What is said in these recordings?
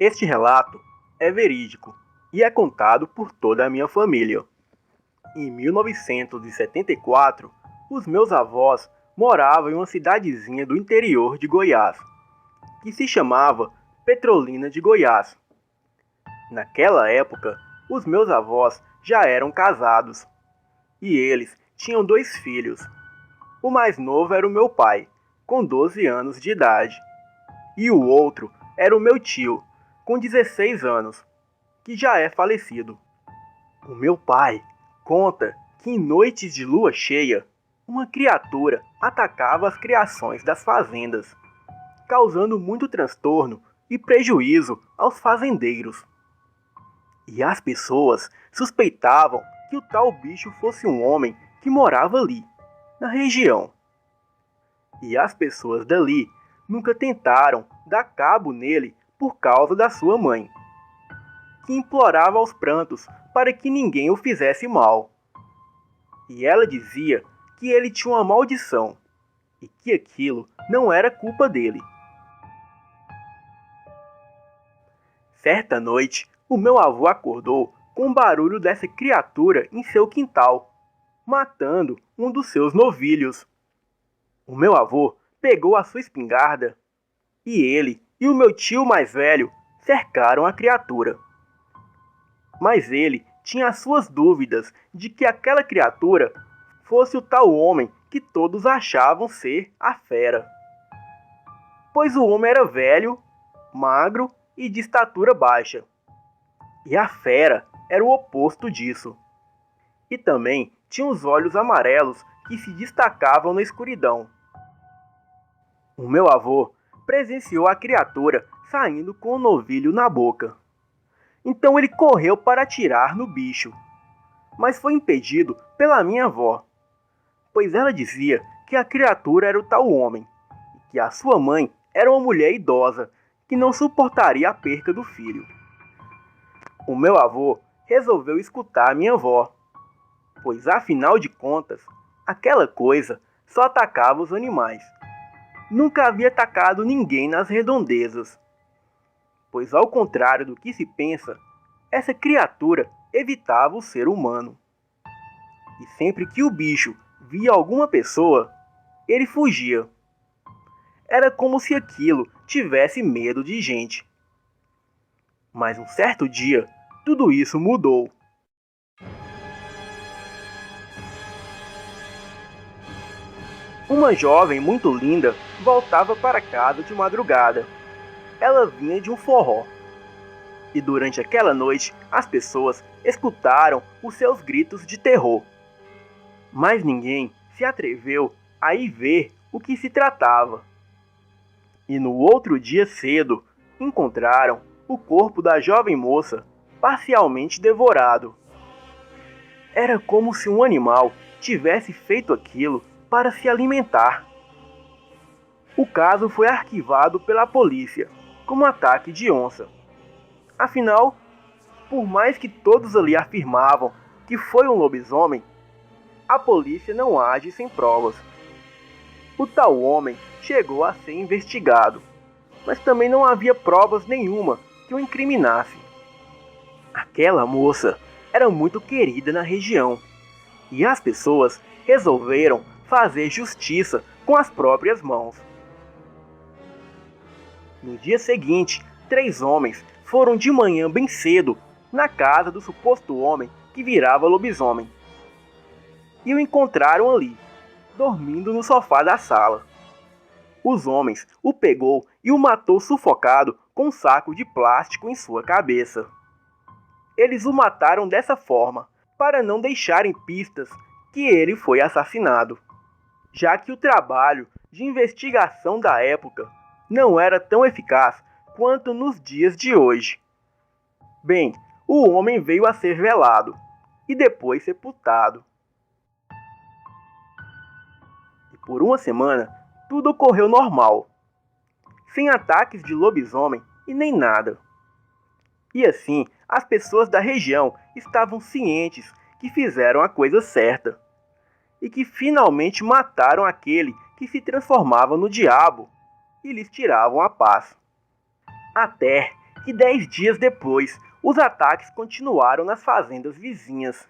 Este relato é verídico e é contado por toda a minha família. Em 1974, os meus avós moravam em uma cidadezinha do interior de Goiás, que se chamava Petrolina de Goiás. Naquela época, os meus avós já eram casados e eles tinham 2 filhos. O mais novo era o meu pai, com 12 anos de idade, e o outro era o meu tio, com 16 anos, que já é falecido. O meu pai conta que em noites de lua cheia, uma criatura atacava as criações das fazendas, causando muito transtorno e prejuízo aos fazendeiros. E as pessoas suspeitavam que o tal bicho fosse um homem que morava ali, na região. E as pessoas dali nunca tentaram dar cabo nele por causa da sua mãe, que implorava aos prantos para que ninguém o fizesse mal. E ela dizia que ele tinha uma maldição e que aquilo não era culpa dele. Certa noite, o meu avô acordou com o barulho dessa criatura em seu quintal, matando um dos seus novilhos. O meu avô pegou a sua espingarda e ele e o meu tio mais velho cercaram a criatura. Mas ele tinha as suas dúvidas de que aquela criatura fosse o tal homem que todos achavam ser a fera. Pois o homem era velho, magro e de estatura baixa. E a fera era o oposto disso. E também tinha os olhos amarelos que se destacavam na escuridão. O meu avô presenciou a criatura saindo com o novilho na boca. Então ele correu para atirar no bicho, mas foi impedido pela minha avó, pois ela dizia que a criatura era o tal homem, e que a sua mãe era uma mulher idosa que não suportaria a perca do filho. O meu avô resolveu escutar a minha avó, pois afinal de contas, aquela coisa só atacava os animais. Nunca havia atacado ninguém nas redondezas, pois ao contrário do que se pensa, essa criatura evitava o ser humano. E sempre que o bicho via alguma pessoa, ele fugia. Era como se aquilo tivesse medo de gente. Mas um certo dia, tudo isso mudou. Uma jovem muito linda voltava para casa de madrugada. Ela vinha de um forró. E durante aquela noite, as pessoas escutaram os seus gritos de terror. Mas ninguém se atreveu a ir ver o que se tratava. E no outro dia cedo, encontraram o corpo da jovem moça parcialmente devorado. Era como se um animal tivesse feito aquilo para se alimentar. O caso foi arquivado pela polícia como ataque de onça. Afinal, por mais que todos ali afirmavam que foi um lobisomem, a polícia não age sem provas. O tal homem chegou a ser investigado, mas também não havia provas nenhuma que o incriminasse. Aquela moça era muito querida na região, e as pessoas resolveram fazer justiça com as próprias mãos. No dia seguinte, 3 homens foram de manhã bem cedo na casa do suposto homem que virava lobisomem. E o encontraram ali, dormindo no sofá da sala. Os homens o pegou e o matou sufocado com um saco de plástico em sua cabeça. Eles o mataram dessa forma, para não deixarem pistas que ele foi assassinado, já que o trabalho de investigação da época não era tão eficaz quanto nos dias de hoje. Bem, o homem veio a ser velado e depois sepultado. E por uma semana, tudo ocorreu normal, sem ataques de lobisomem e nem nada. E assim, as pessoas da região estavam cientes que fizeram a coisa certa e que finalmente mataram aquele que se transformava no diabo e lhes tiravam a paz. Até que 10 dias depois, os ataques continuaram nas fazendas vizinhas,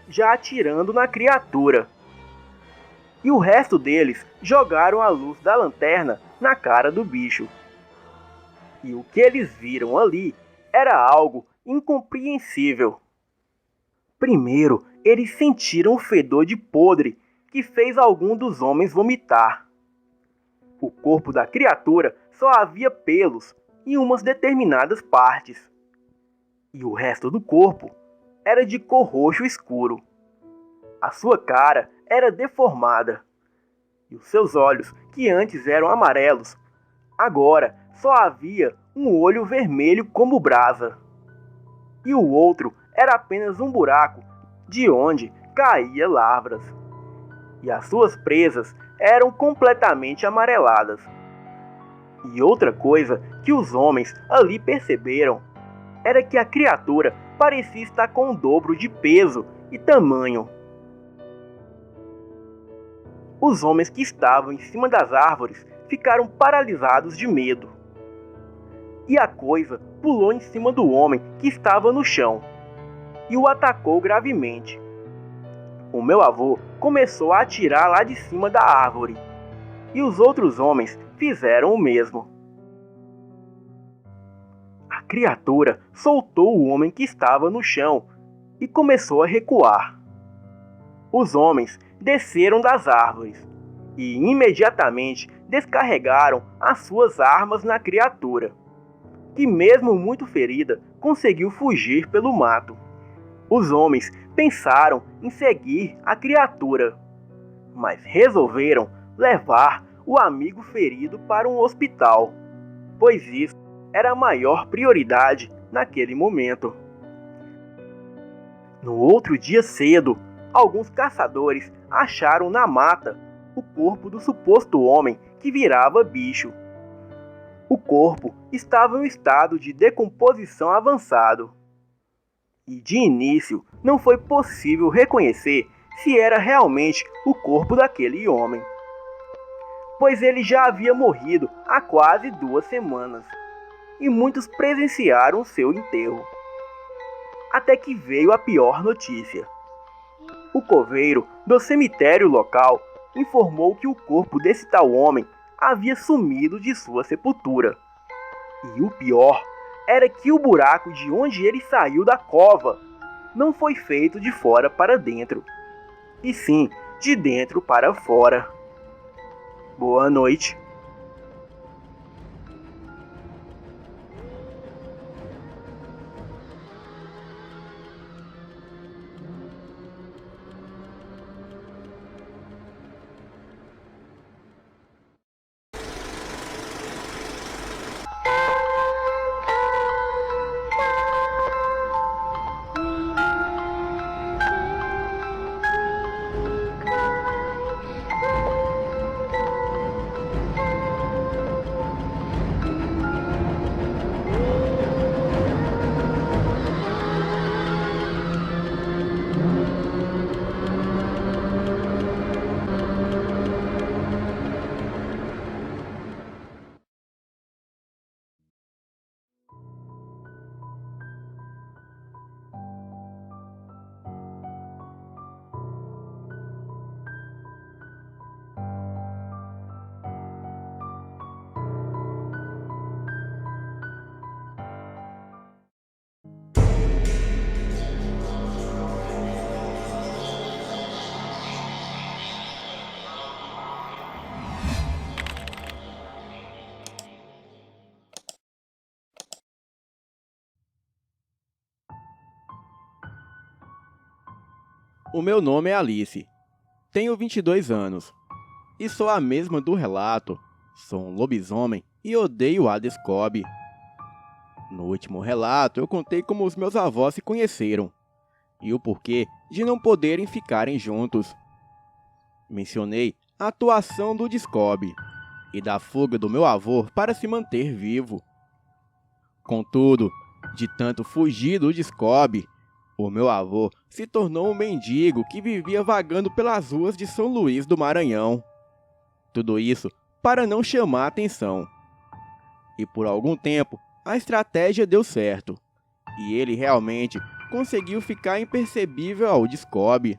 já atirando na criatura. E o resto deles jogaram a luz da lanterna na cara do bicho. E o que eles viram ali era algo incompreensível. Primeiro, eles sentiram o fedor de podre que fez algum dos homens vomitar. O corpo da criatura só havia pelos em umas determinadas partes. E o resto do corpo era de cor roxo escuro. A sua cara era deformada. E os seus olhos, que antes eram amarelos, agora só havia um olho vermelho como brasa. E o outro era apenas um buraco de onde caía lavras. E as suas presas eram completamente amareladas. E outra coisa que os homens ali perceberam era que a criatura parecia estar com o dobro de peso e tamanho. Os homens que estavam em cima das árvores ficaram paralisados de medo. E a coisa pulou em cima do homem que estava no chão e o atacou gravemente. O meu avô começou a atirar lá de cima da árvore e os outros homens fizeram o mesmo. A criatura soltou o homem que estava no chão e começou a recuar. Os homens desceram das árvores e imediatamente descarregaram as suas armas na criatura, que mesmo muito ferida, conseguiu fugir pelo mato. Os homens pensaram em seguir a criatura, mas resolveram levar o amigo ferido para um hospital, pois isso era a maior prioridade naquele momento. No outro dia cedo, alguns caçadores acharam na mata o corpo do suposto homem que virava bicho. O corpo estava em um estado de decomposição avançado. E de início não foi possível reconhecer se era realmente o corpo daquele homem, pois ele já havia morrido há quase 2 semanas, e muitos presenciaram seu enterro. Até que veio a pior notícia. O coveiro do cemitério local informou que o corpo desse tal homem havia sumido de sua sepultura. E o pior era que o buraco de onde ele saiu da cova não foi feito de fora para dentro, e sim de dentro para fora. Boa noite. O meu nome é Alice, tenho 22 anos e sou a mesma do relato. Sou um lobisomem e odeio Hades Cobb. No último relato eu contei como os meus avós se conheceram e o porquê de não poderem ficarem juntos. Mencionei a atuação do Discob e da fuga do meu avô para se manter vivo. Contudo, de tanto fugir do Discob, o meu avô se tornou um mendigo que vivia vagando pelas ruas de São Luís do Maranhão. Tudo isso para não chamar atenção. E por algum tempo a estratégia deu certo, e ele realmente conseguiu ficar imperceptível ao Descobre.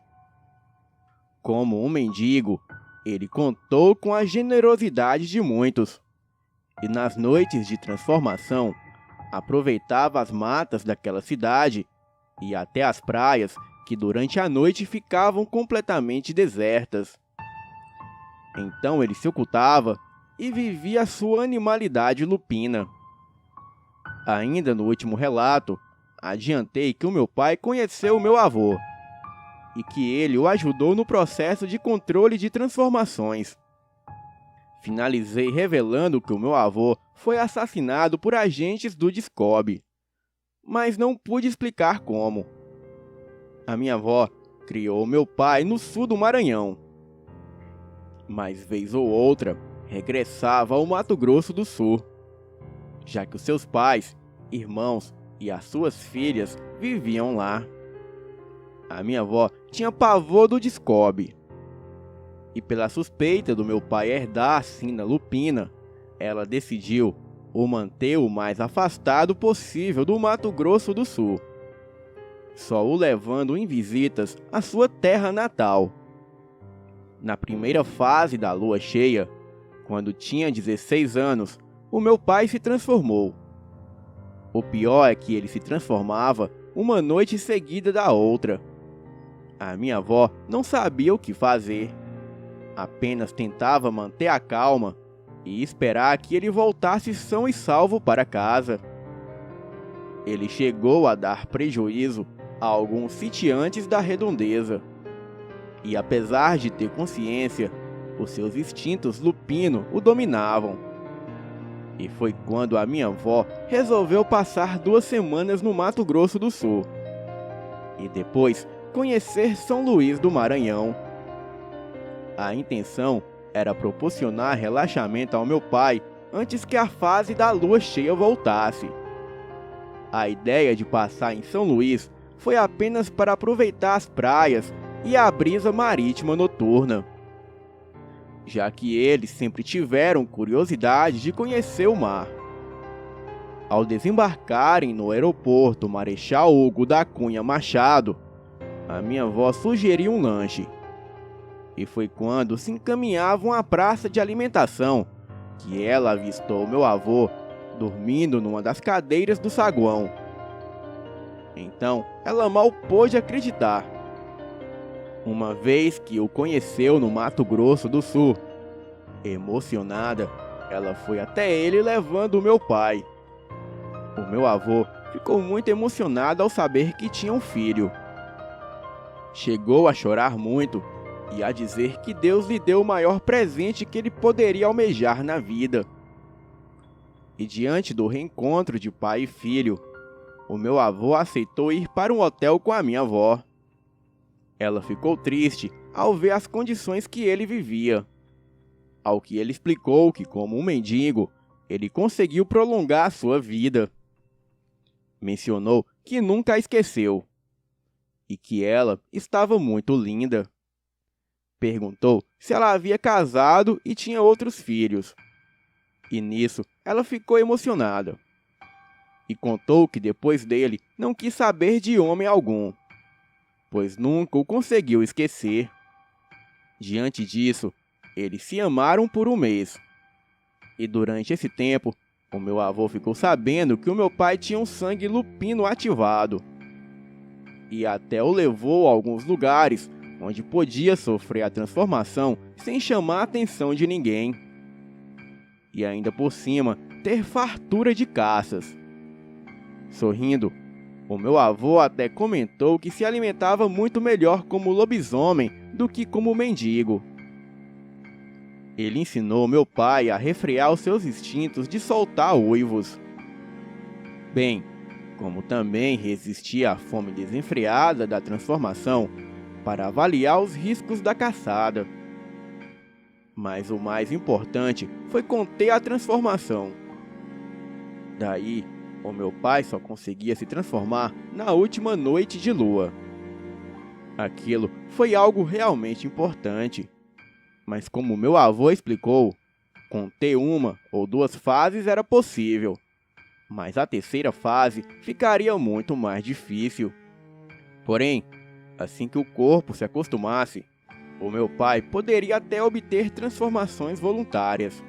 Como um mendigo, ele contou com a generosidade de muitos, e nas noites de transformação, aproveitava as matas daquela cidade e até as praias que durante a noite ficavam completamente desertas. Então ele se ocultava e vivia sua animalidade lupina. Ainda no último relato, adiantei que o meu pai conheceu o meu avô e que ele o ajudou no processo de controle de transformações. Finalizei revelando que o meu avô foi assassinado por agentes do Descobre, mas não pude explicar como. A minha avó criou meu pai no sul do Maranhão, mas vez ou outra regressava ao Mato Grosso do Sul, já que os seus pais, irmãos e as suas filhas viviam lá. A minha avó tinha pavor do Descobre, e pela suspeita do meu pai herdar a sina lupina, ela decidiu o manter o mais afastado possível do Mato Grosso do Sul, só o levando em visitas à sua terra natal. Na primeira fase da lua cheia, quando tinha 16 anos, o meu pai se transformou. O pior é que ele se transformava uma noite seguida da outra. A minha avó não sabia o que fazer. Apenas tentava manter a calma e esperar que ele voltasse são e salvo para casa. Ele chegou a dar prejuízo a alguns sitiantes da redondeza. E apesar de ter consciência, os seus instintos lupino o dominavam. E foi quando a minha avó resolveu passar 2 semanas no Mato Grosso do Sul. E depois conhecer São Luís do Maranhão. A intenção era proporcionar relaxamento ao meu pai antes que a fase da lua cheia voltasse. A ideia de passar em São Luís foi apenas para aproveitar as praias e a brisa marítima noturna, já que eles sempre tiveram curiosidade de conhecer o mar. Ao desembarcarem no aeroporto Marechal Hugo da Cunha Machado, a minha avó sugeriu um lanche. E foi quando se encaminhavam à praça de alimentação que ela avistou meu avô dormindo numa das cadeiras do saguão. Então, ela mal pôde acreditar, uma vez que o conheceu no Mato Grosso do Sul. Emocionada, ela foi até ele levando o meu pai. O meu avô ficou muito emocionado ao saber que tinha um filho. Chegou a chorar muito e a dizer que Deus lhe deu o maior presente que ele poderia almejar na vida. E diante do reencontro de pai e filho, o meu avô aceitou ir para um hotel com a minha avó. Ela ficou triste ao ver as condições que ele vivia, ao que ele explicou que, como um mendigo, ele conseguiu prolongar a sua vida. Mencionou que nunca a esqueceu e que ela estava muito linda. Perguntou se ela havia casado e tinha outros filhos. E nisso ela ficou emocionada. E contou que depois dele não quis saber de homem algum, pois nunca o conseguiu esquecer. Diante disso, eles se amaram por 1 mês. E durante esse tempo, o meu avô ficou sabendo que o meu pai tinha um sangue lupino ativado. E até o levou a alguns lugares onde podia sofrer a transformação sem chamar a atenção de ninguém. E ainda por cima, ter fartura de caças. Sorrindo, o meu avô até comentou que se alimentava muito melhor como lobisomem do que como mendigo. Ele ensinou meu pai a refrear os seus instintos de soltar uivos. Bem, como também resistir à fome desenfreada da transformação para avaliar os riscos da caçada. Mas o mais importante foi conter a transformação. Daí, o meu pai só conseguia se transformar na última noite de lua. Aquilo foi algo realmente importante. Mas como meu avô explicou, conter 1 ou 2 fases era possível, mas a terceira fase ficaria muito mais difícil. Porém, assim que o corpo se acostumasse, o meu pai poderia até obter transformações voluntárias,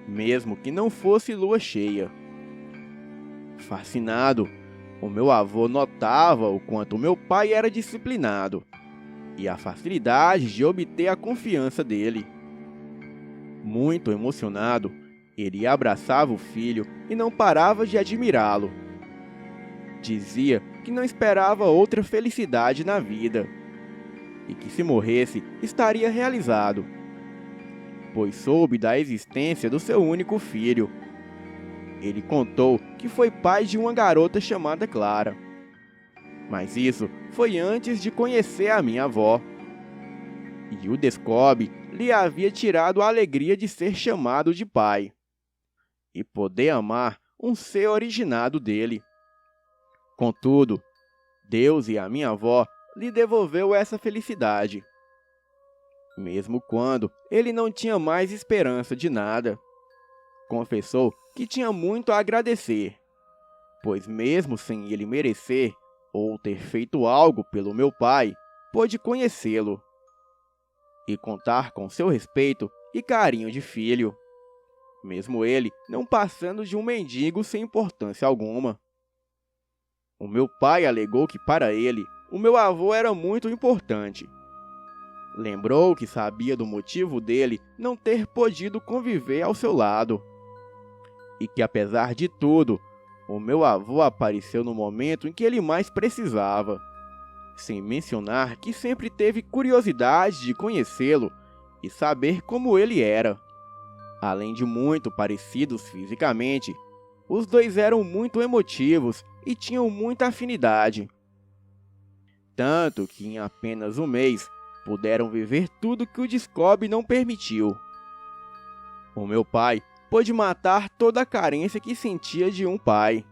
mesmo que não fosse lua cheia. Fascinado, o meu avô notava o quanto meu pai era disciplinado e a facilidade de obter a confiança dele. Muito emocionado, ele abraçava o filho e não parava de admirá-lo. Dizia que não esperava outra felicidade na vida e que se morresse estaria realizado, pois soube da existência do seu único filho. Ele contou que foi pai de uma garota chamada Clara. Mas isso foi antes de conhecer a minha avó. E o Descobre lhe havia tirado a alegria de ser chamado de pai e poder amar um ser originado dele. Contudo, Deus e a minha avó lhe devolveu essa felicidade, mesmo quando ele não tinha mais esperança de nada. Confessou que tinha muito a agradecer, pois mesmo sem ele merecer ou ter feito algo pelo meu pai, pôde conhecê-lo e contar com seu respeito e carinho de filho, mesmo ele não passando de um mendigo sem importância alguma. O meu pai alegou que para ele, o meu avô era muito importante. Lembrou que sabia do motivo dele não ter podido conviver ao seu lado, e que apesar de tudo, o meu avô apareceu no momento em que ele mais precisava, sem mencionar que sempre teve curiosidade de conhecê-lo e saber como ele era. Além de muito parecidos fisicamente, os dois eram muito emotivos e tinham muita afinidade. Tanto que em apenas um mês puderam viver tudo que o Descobre não permitiu. O meu pai pôde matar toda a carência que sentia de um pai.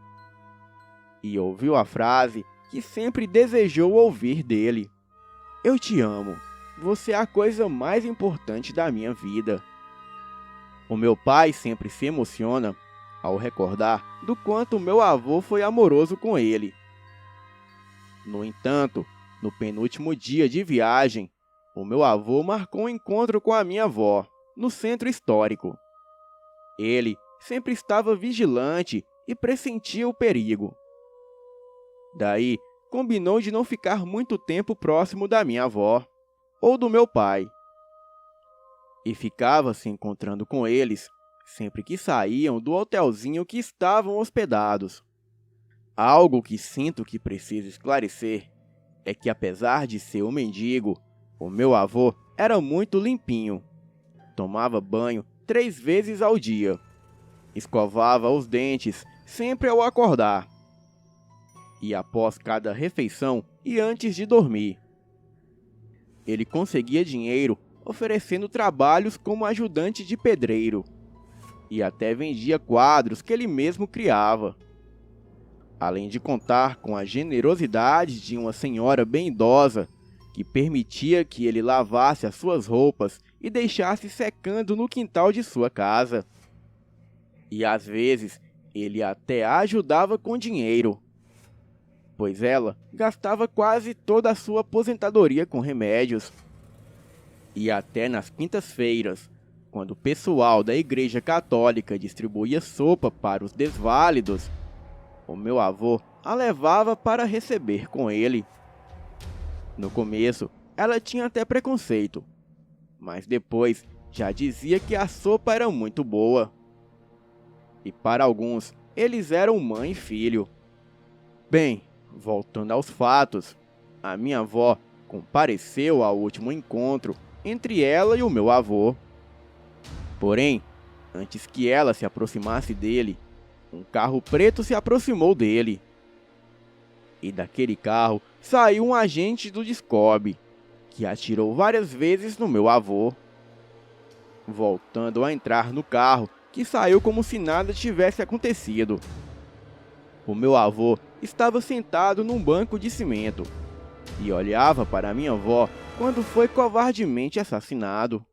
E ouviu a frase que sempre desejou ouvir dele: "Eu te amo. Você é a coisa mais importante da minha vida." O meu pai sempre se emociona ao recordar do quanto meu avô foi amoroso com ele. No entanto, no penúltimo dia de viagem, o meu avô marcou um encontro com a minha avó, no centro histórico. Ele sempre estava vigilante e pressentia o perigo. Daí, combinou de não ficar muito tempo próximo da minha avó, ou do meu pai. E ficava se encontrando com eles sempre que saíam do hotelzinho que estavam hospedados. Algo que sinto que preciso esclarecer é que, apesar de ser um mendigo, o meu avô era muito limpinho. Tomava banho 3 vezes ao dia. Escovava os dentes sempre ao acordar. E após cada refeição e antes de dormir. Ele conseguia dinheiro oferecendo trabalhos como ajudante de pedreiro. E até vendia quadros que ele mesmo criava. Além de contar com a generosidade de uma senhora bem idosa, que permitia que ele lavasse as suas roupas e deixasse secando no quintal de sua casa. E às vezes ele até a ajudava com dinheiro, pois ela gastava quase toda a sua aposentadoria com remédios. E até nas quintas-feiras, quando o pessoal da Igreja Católica distribuía sopa para os desválidos, o meu avô a levava para receber com ele. No começo, ela tinha até preconceito, mas depois já dizia que a sopa era muito boa. E para alguns, eles eram mãe e filho. Bem, voltando aos fatos, a minha avó compareceu ao último encontro entre ela e o meu avô. Porém, antes que ela se aproximasse dele, um carro preto se aproximou dele. E daquele carro saiu um agente do Descobre, que atirou várias vezes no meu avô. Voltando a entrar no carro, que saiu como se nada tivesse acontecido. O meu avô estava sentado num banco de cimento e olhava para minha avó quando foi covardemente assassinado.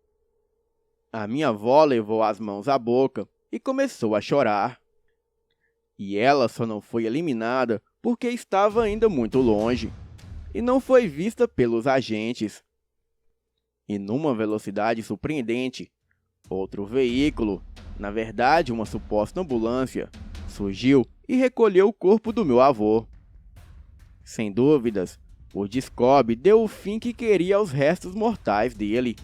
A minha avó levou as mãos à boca e começou a chorar. E ela só não foi eliminada porque estava ainda muito longe e não foi vista pelos agentes. E numa velocidade surpreendente, outro veículo, na verdade uma suposta ambulância, surgiu e recolheu o corpo do meu avô. Sem dúvidas, o Discob deu o fim que queria aos restos mortais dele.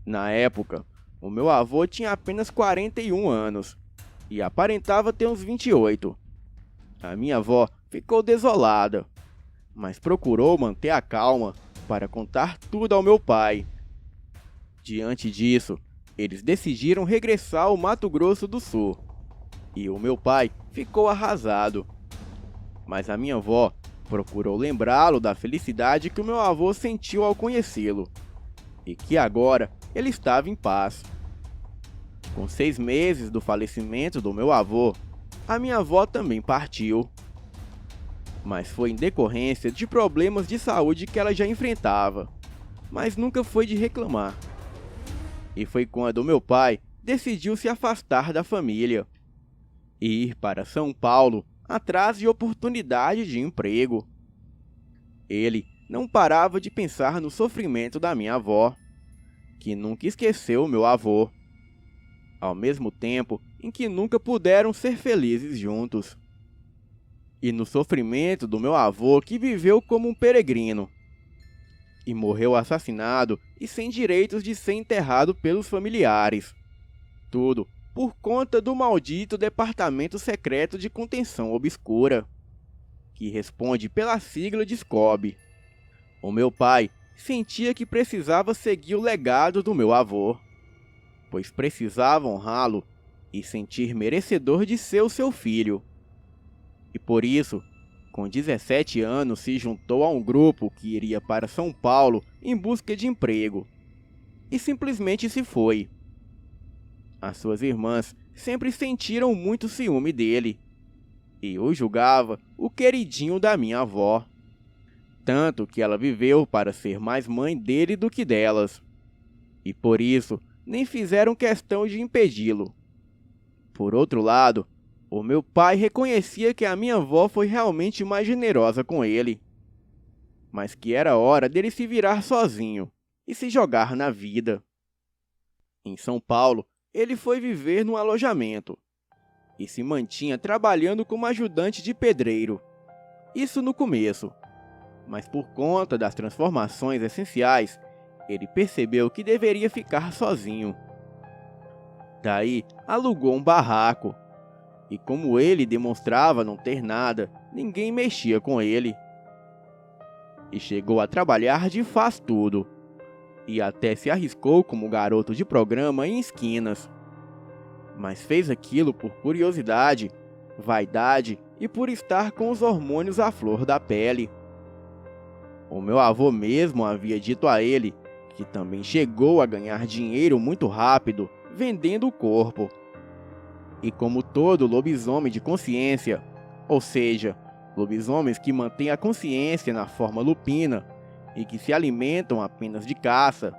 Na época, o meu avô tinha apenas 41 anos e aparentava ter uns 28. A minha avó ficou desolada, mas procurou manter a calma para contar tudo ao meu pai. Diante disso, eles decidiram regressar ao Mato Grosso do Sul, e o meu pai ficou arrasado. Mas a minha avó procurou lembrá-lo da felicidade que o meu avô sentiu ao conhecê-lo, e que agora ele estava em paz. Com 6 meses do falecimento do meu avô, a minha avó também partiu. Mas foi em decorrência de problemas de saúde que ela já enfrentava, mas nunca foi de reclamar. E foi quando meu pai decidiu se afastar da família e ir para São Paulo atrás de oportunidade de emprego. Ele não parava de pensar no sofrimento da minha avó, que nunca esqueceu meu avô, ao mesmo tempo em que nunca puderam ser felizes juntos. E no sofrimento do meu avô, que viveu como um peregrino e morreu assassinado e sem direitos de ser enterrado pelos familiares. Tudo por conta do maldito Departamento Secreto de Contenção Obscura, que responde pela sigla Discob. O meu pai sentia que precisava seguir o legado do meu avô, pois precisava honrá-lo e sentir merecedor de ser o seu filho. E por isso, com 17 anos, se juntou a um grupo que iria para São Paulo em busca de emprego. E simplesmente se foi. As suas irmãs sempre sentiram muito ciúme dele, e o julgava o queridinho da minha avó. Tanto que ela viveu para ser mais mãe dele do que delas. E por isso, nem fizeram questão de impedi-lo. Por outro lado, o meu pai reconhecia que a minha avó foi realmente mais generosa com ele, mas que era hora dele se virar sozinho e se jogar na vida. Em São Paulo, ele foi viver num alojamento e se mantinha trabalhando como ajudante de pedreiro. Isso no começo, mas por conta das transformações essenciais, ele percebeu que deveria ficar sozinho. Daí, alugou um barraco. E como ele demonstrava não ter nada, ninguém mexia com ele. E chegou a trabalhar de faz-tudo. E até se arriscou como garoto de programa em esquinas. Mas fez aquilo por curiosidade, vaidade e por estar com os hormônios à flor da pele. O meu avô mesmo havia dito a ele que também chegou a ganhar dinheiro muito rápido vendendo o corpo. E como todo lobisomem de consciência, ou seja, lobisomens que mantêm a consciência na forma lupina e que se alimentam apenas de caça,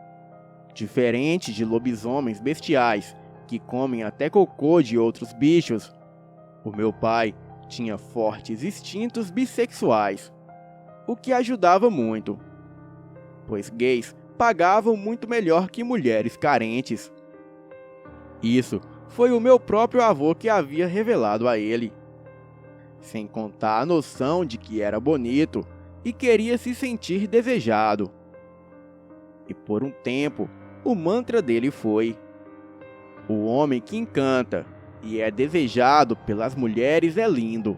diferente de lobisomens bestiais que comem até cocô de outros bichos, o meu pai tinha fortes instintos bissexuais, o que ajudava muito, pois gays pagavam muito melhor que mulheres carentes. Isso foi o meu próprio avô que havia revelado a ele, sem contar a noção de que era bonito e queria se sentir desejado. E por um tempo, o mantra dele foi: o homem que encanta e é desejado pelas mulheres é lindo,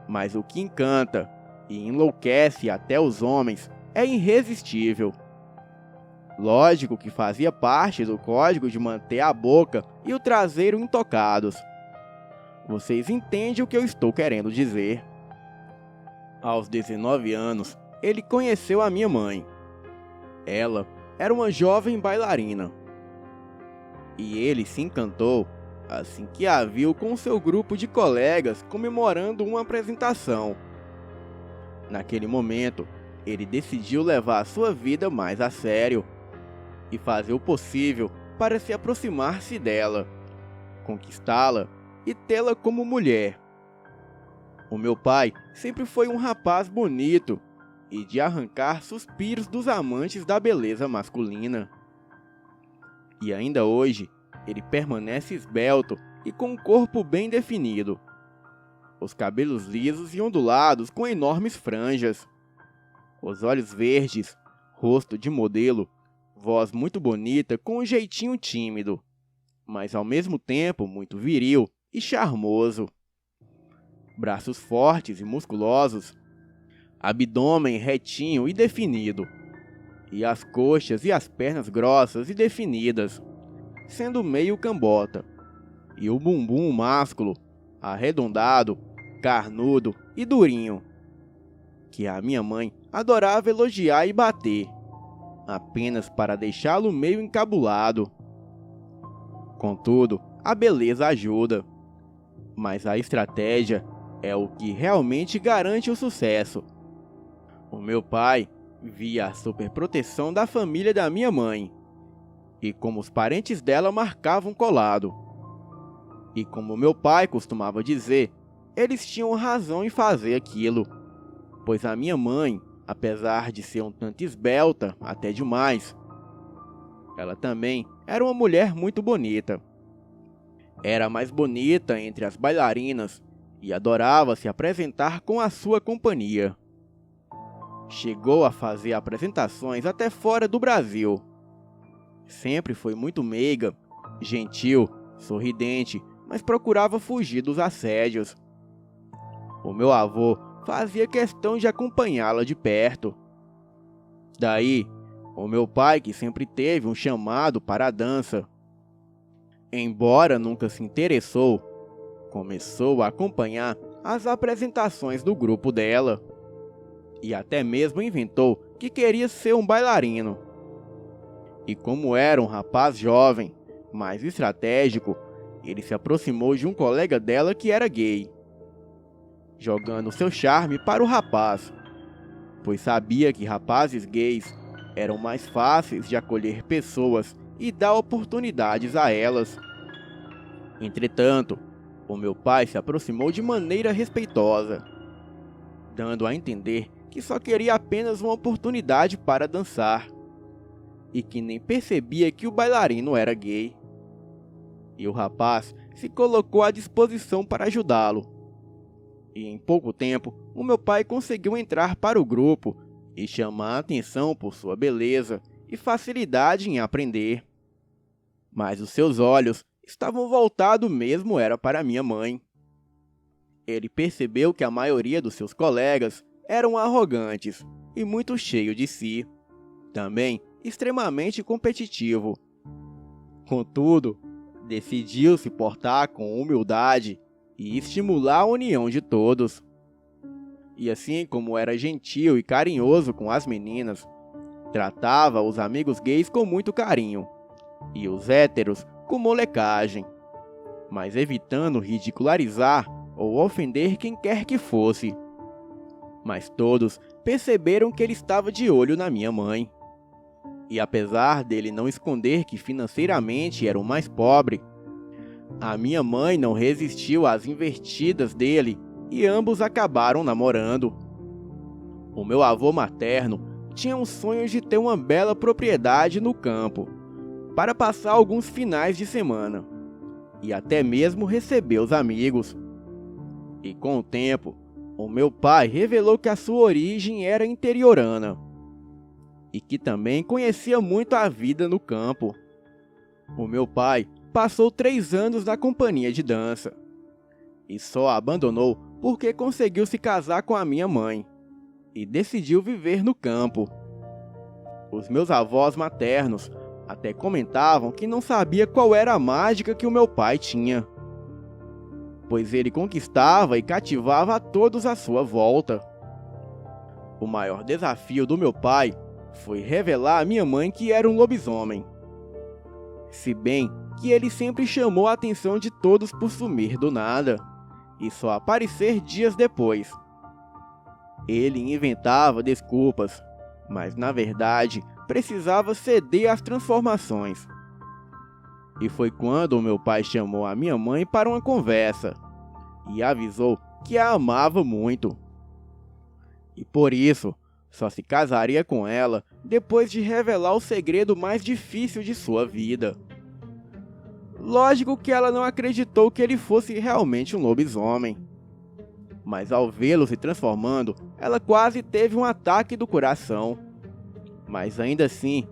mas o que encanta e enlouquece até os homens é irresistível. Lógico que fazia parte do código de manter a boca e o traseiro intocados. Vocês entendem o que eu estou querendo dizer. Aos 19 anos, ele conheceu a minha mãe. Ela era uma jovem bailarina. E ele se encantou assim que a viu com seu grupo de colegas comemorando uma apresentação. Naquele momento, ele decidiu levar a sua vida mais a sério e fazer o possível para se aproximar-se dela, conquistá-la e tê-la como mulher. O meu pai sempre foi um rapaz bonito e de arrancar suspiros dos amantes da beleza masculina. E ainda hoje, ele permanece esbelto e com um corpo bem definido. Os cabelos lisos e ondulados com enormes franjas. Os olhos verdes, rosto de modelo, voz muito bonita com um jeitinho tímido, mas ao mesmo tempo muito viril e charmoso. Braços fortes e musculosos, abdômen retinho e definido, e as coxas e as pernas grossas e definidas, sendo meio cambota, e o bumbum másculo, arredondado, carnudo e durinho, que a minha mãe adorava elogiar e bater, apenas para deixá-lo meio encabulado. Contudo, a beleza ajuda, mas a estratégia é o que realmente garante o sucesso. O meu pai via a superproteção da família da minha mãe, e como os parentes dela marcavam colado. E como meu pai costumava dizer, eles tinham razão em fazer aquilo, pois a minha mãe, apesar de ser um tanto esbelta, até demais, ela também era uma mulher muito bonita. Era a mais bonita entre as bailarinas e adorava se apresentar com a sua companhia. Chegou a fazer apresentações até fora do Brasil. Sempre foi muito meiga, gentil, sorridente, mas procurava fugir dos assédios. O meu avô fazia questão de acompanhá-la de perto. Daí, o meu pai, que sempre teve um chamado para a dança, embora nunca se interessou, começou a acompanhar as apresentações do grupo dela. E até mesmo inventou que queria ser um bailarino. E como era um rapaz jovem, mas estratégico, ele se aproximou de um colega dela que era gay, jogando seu charme para o rapaz, pois sabia que rapazes gays eram mais fáceis de acolher pessoas e dar oportunidades a elas. Entretanto, o meu pai se aproximou de maneira respeitosa, dando a entender que só queria apenas uma oportunidade para dançar, e que nem percebia que o bailarino era gay. E o rapaz se colocou à disposição para ajudá-lo. E em pouco tempo, o meu pai conseguiu entrar para o grupo e chamar a atenção por sua beleza e facilidade em aprender. Mas os seus olhos estavam voltados mesmo era para minha mãe. Ele percebeu que a maioria dos seus colegas eram arrogantes e muito cheios de si, também extremamente competitivo. Contudo, decidiu se portar com humildade e estimular a união de todos. E assim como era gentil e carinhoso com as meninas, tratava os amigos gays com muito carinho, e os héteros com molecagem, mas evitando ridicularizar ou ofender quem quer que fosse. Mas todos perceberam que ele estava de olho na minha mãe. E apesar dele não esconder que financeiramente era o mais pobre, a minha mãe não resistiu às investidas dele e ambos acabaram namorando. O meu avô materno tinha um sonho de ter uma bela propriedade no campo, para passar alguns finais de semana, e até mesmo receber os amigos. E com o tempo, o meu pai revelou que a sua origem era interiorana, e que também conhecia muito a vida no campo. O meu pai passou 3 anos na companhia de dança, e só a abandonou porque conseguiu se casar com a minha mãe, e decidiu viver no campo. Os meus avós maternos até comentavam que não sabia qual era a mágica que o meu pai tinha, pois ele conquistava e cativava a todos à sua volta. O maior desafio do meu pai foi revelar à minha mãe que era um lobisomem, se bem que ele sempre chamou a atenção de todos por sumir do nada e só aparecer dias depois. Ele inventava desculpas, mas na verdade precisava ceder às transformações. E foi quando o meu pai chamou a minha mãe para uma conversa e avisou que a amava muito. E por isso, só se casaria com ela depois de revelar o segredo mais difícil de sua vida. Lógico que ela não acreditou que ele fosse realmente um lobisomem. Mas ao vê-lo se transformando, ela quase teve um ataque do coração. Mas ainda assim,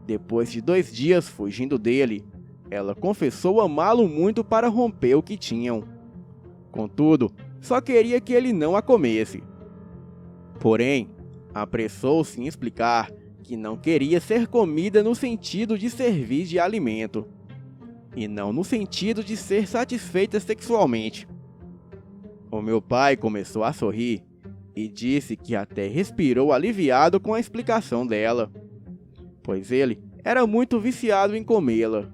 depois de 2 dias fugindo dele, ela confessou amá-lo muito para romper o que tinham. Contudo, só queria que ele não a comesse. Porém, apressou-se em explicar que não queria ser comida no sentido de servir de alimento, e não no sentido de ser satisfeita sexualmente. O meu pai começou a sorrir e disse que até respirou aliviado com a explicação dela, pois ele era muito viciado em comê-la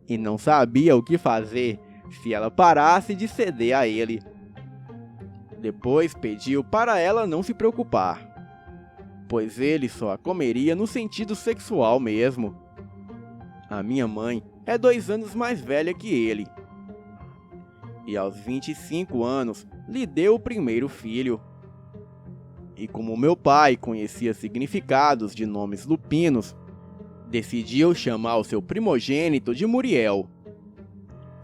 e não sabia o que fazer se ela parasse de ceder a ele. Depois pediu para ela não se preocupar, pois ele só a comeria no sentido sexual mesmo. A minha mãe é 2 anos mais velha que ele, e aos 25 anos lhe deu o primeiro filho. E como meu pai conhecia significados de nomes lupinos, decidiu chamar o seu primogênito de Muriel,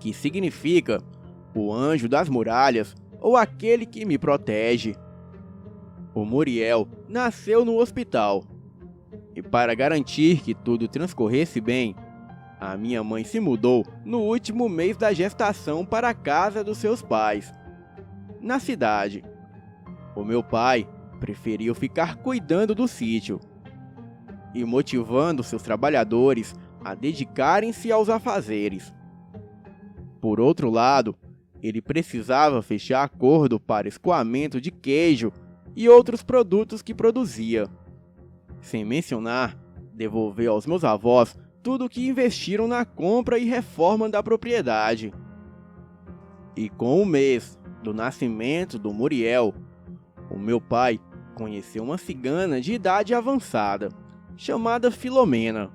que significa o anjo das muralhas ou aquele que me protege. O Muriel nasceu no hospital, e para garantir que tudo transcorresse bem, a minha mãe se mudou no último mês da gestação para a casa dos seus pais, na cidade. O meu pai preferiu ficar cuidando do sítio e motivando seus trabalhadores a dedicarem-se aos afazeres. Por outro lado, ele precisava fechar acordo para escoamento de queijo e outros produtos que produzia, sem mencionar devolver aos meus avós tudo o que investiram na compra e reforma da propriedade. E com o mês do nascimento do Muriel, o meu pai conheceu uma cigana de idade avançada, chamada Filomena.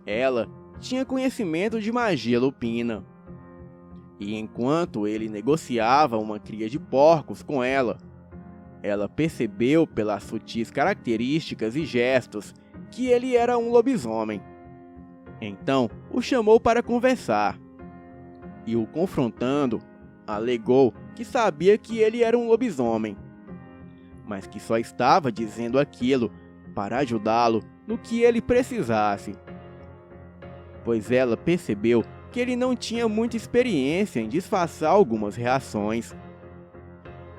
Ela tinha conhecimento de magia lupina, e enquanto ele negociava uma cria de porcos com ela percebeu pelas sutis características e gestos que ele era um lobisomem. Então o chamou para conversar e, o confrontando, alegou que sabia que ele era um lobisomem, mas que só estava dizendo aquilo para ajudá-lo no que ele precisasse, pois ela percebeu que ele não tinha muita experiência em disfarçar algumas reações.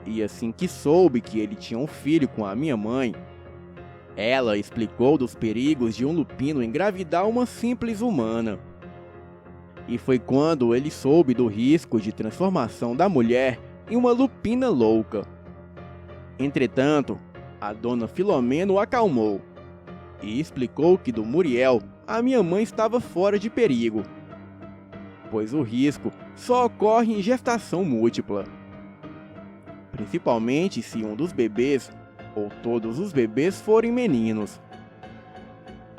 E assim que soube que ele tinha um filho com a minha mãe, ela explicou dos perigos de um lupino engravidar uma simples humana. E foi quando ele soube do risco de transformação da mulher em uma lupina louca. Entretanto, a dona Filomena o acalmou e explicou que do Muriel a minha mãe estava fora de perigo, pois o risco só ocorre em gestação múltipla, principalmente se um dos bebês ou todos os bebês forem meninos.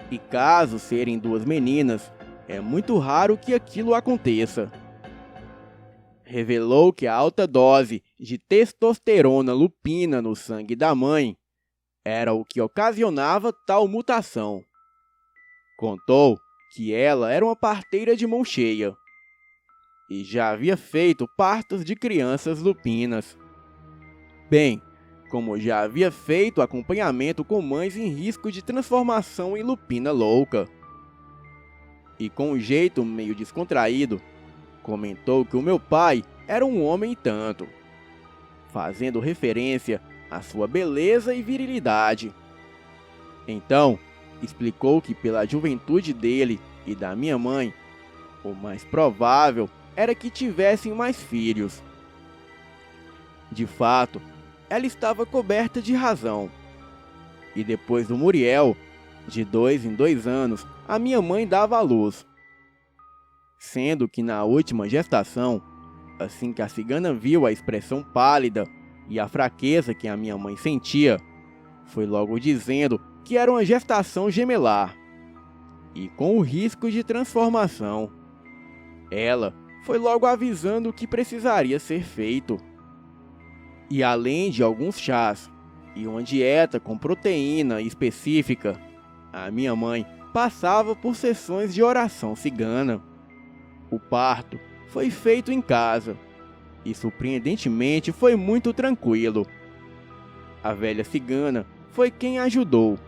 E caso serem 2 meninas, é muito raro que aquilo aconteça. Revelou que a alta dose de testosterona lupina no sangue da mãe era o que ocasionava tal mutação. Contou que ela era uma parteira de mão cheia e já havia feito partos de crianças lupinas, bem como já havia feito acompanhamento com mães em risco de transformação em lupina louca. E com um jeito meio descontraído, comentou que o meu pai era um homem e tanto, fazendo referência à sua beleza e virilidade. Então, explicou que pela juventude dele e da minha mãe, o mais provável era que tivessem mais filhos. De fato, ela estava coberta de razão. E depois do Muriel, de 2 em 2 anos, a minha mãe dava à luz. Sendo que na última gestação, assim que a cigana viu a expressão pálida e a fraqueza que a minha mãe sentia, foi logo dizendo que era uma gestação gemelar. e com o risco de transformação. Ela foi logo avisando o que precisaria ser feito. E além de alguns chás e uma dieta com proteína específica, a minha mãe passava por sessões de oração cigana. O parto foi feito em casa e surpreendentemente foi muito tranquilo. A velha cigana foi quem ajudou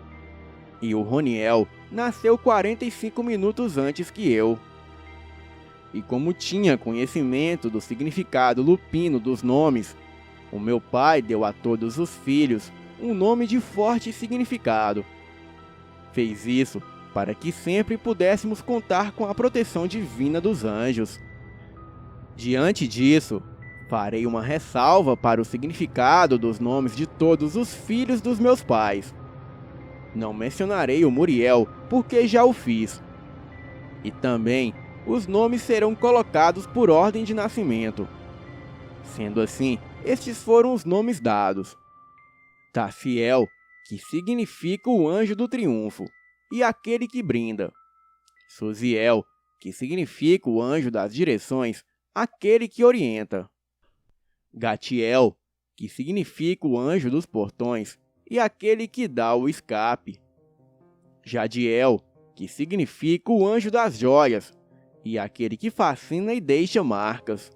e o Roniel nasceu 45 minutos antes que eu. E como tinha conhecimento do significado lupino dos nomes, o meu pai deu a todos os filhos um nome de forte significado. Fez isso para que sempre pudéssemos contar com a proteção divina dos anjos. Diante disso, farei uma ressalva para o significado dos nomes de todos os filhos dos meus pais. Não mencionarei o Muriel, porque já o fiz. E também, os nomes serão colocados por ordem de nascimento. Sendo assim, estes foram os nomes dados: Taciel, que significa o anjo do triunfo, e aquele que brinda. Suziel, que significa o anjo das direções, aquele que orienta. Gatiel, que significa o anjo dos portões, e aquele que dá o escape. Jadiel, que significa o anjo das joias, e aquele que fascina e deixa marcas.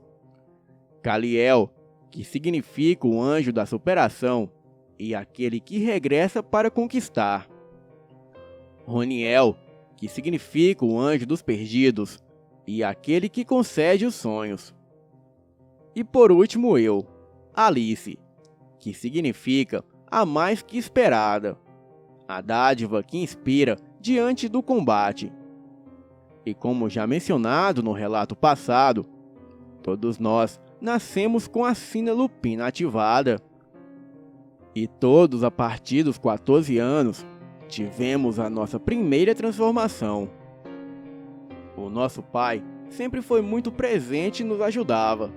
Caliel, que significa o anjo da superação, e aquele que regressa para conquistar. Roniel, que significa o anjo dos perdidos, e aquele que concede os sonhos. E por último eu, Alice, que significa a mais que esperada, a dádiva que inspira diante do combate. E como já mencionado no relato passado, todos nós nascemos com a sina lupina ativada. E todos a partir dos 14 anos tivemos a nossa primeira transformação. O nosso pai sempre foi muito presente e nos ajudava,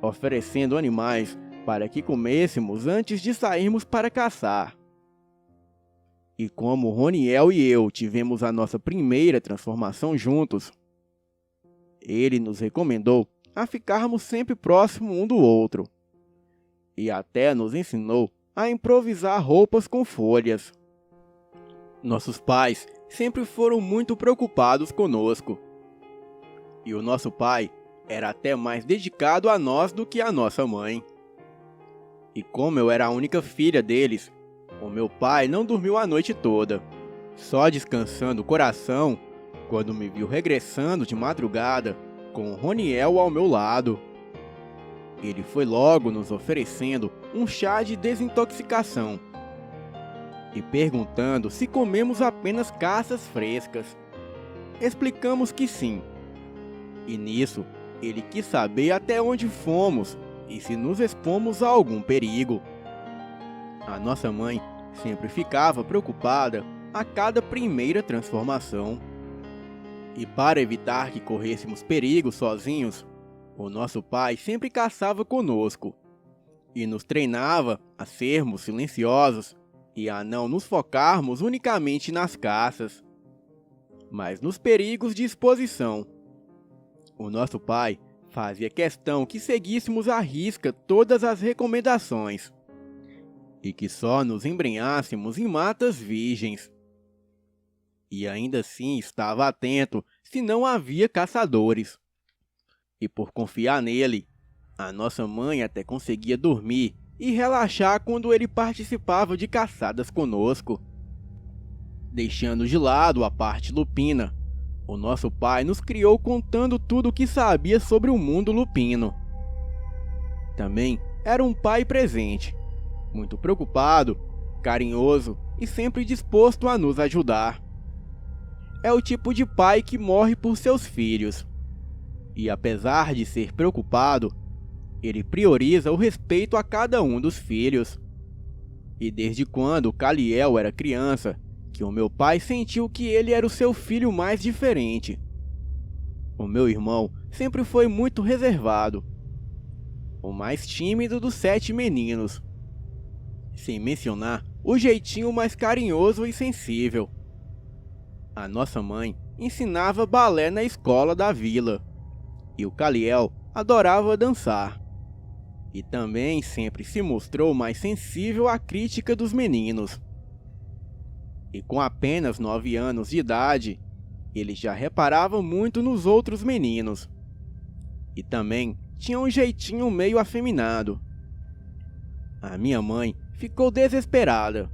oferecendo animais para que comêssemos antes de sairmos para caçar. E como Roniel e eu tivemos a nossa primeira transformação juntos, ele nos recomendou a ficarmos sempre próximos um do outro, e até nos ensinou a improvisar roupas com folhas. Nossos pais sempre foram muito preocupados conosco, e o nosso pai era até mais dedicado a nós do que a nossa mãe. E como eu era a única filha deles, o meu pai não dormiu a noite toda, só descansando o coração quando me viu regressando de madrugada com o Roniel ao meu lado. Ele foi logo nos oferecendo um chá de desintoxicação e perguntando se comemos apenas caças frescas. Explicamos que sim, e nisso ele quis saber até onde fomos e se nos expomos a algum perigo. A nossa mãe sempre ficava preocupada a cada primeira transformação. E para evitar que corrêssemos perigos sozinhos, o nosso pai sempre caçava conosco e nos treinava a sermos silenciosos e a não nos focarmos unicamente nas caças, mas nos perigos de exposição. O nosso pai fazia questão que seguíssemos à risca todas as recomendações e que só nos embrenhássemos em matas virgens. E ainda assim estava atento se não havia caçadores. E por confiar nele, a nossa mãe até conseguia dormir e relaxar quando ele participava de caçadas conosco. Deixando de lado a parte lupina, o nosso pai nos criou contando tudo o que sabia sobre o mundo lupino. Também era um pai presente, muito preocupado, carinhoso e sempre disposto a nos ajudar. É o tipo de pai que morre por seus filhos. E apesar de ser preocupado, ele prioriza o respeito a cada um dos filhos. E desde quando Caliel era criança, que o meu pai sentiu que ele era o seu filho mais diferente. O meu irmão sempre foi muito reservado, o mais tímido dos 7 meninos, sem mencionar o jeitinho mais carinhoso e sensível. A nossa mãe ensinava balé na escola da vila, e o Caliel adorava dançar. E também sempre se mostrou mais sensível à crítica dos meninos. E com apenas 9 anos de idade, ele já reparava muito nos outros meninos. E também tinha um jeitinho meio afeminado. A minha mãe ficou desesperada.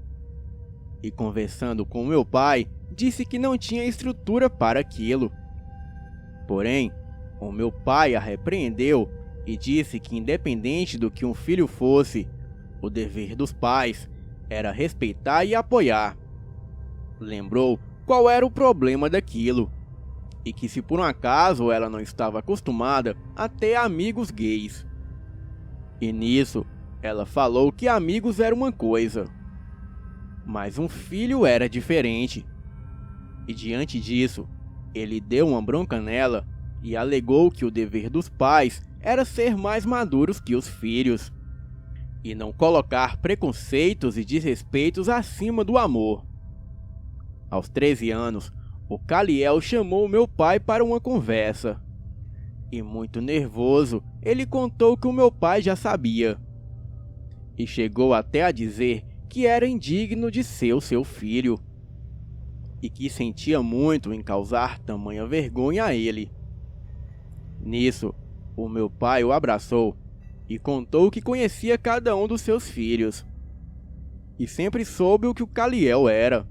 E conversando com meu pai, disse que não tinha estrutura para aquilo. Porém, o meu pai a repreendeu e disse que, independente do que um filho fosse, o dever dos pais era respeitar e apoiar. Lembrou qual era o problema daquilo, e que se por um acaso ela não estava acostumada a ter amigos gays. E nisso, ela falou que amigos era uma coisa, mas um filho era diferente. E diante disso, ele deu uma bronca nela e alegou que o dever dos pais era ser mais maduros que os filhos, e não colocar preconceitos e desrespeitos acima do amor. Aos 13 anos, o Caliel chamou meu pai para uma conversa. E muito nervoso, ele contou que o meu pai já sabia. E chegou até a dizer que era indigno de ser o seu filho. E que sentia muito em causar tamanha vergonha a ele. Nisso, o meu pai o abraçou e contou que conhecia cada um dos seus filhos. E sempre soube o que o Caliel era.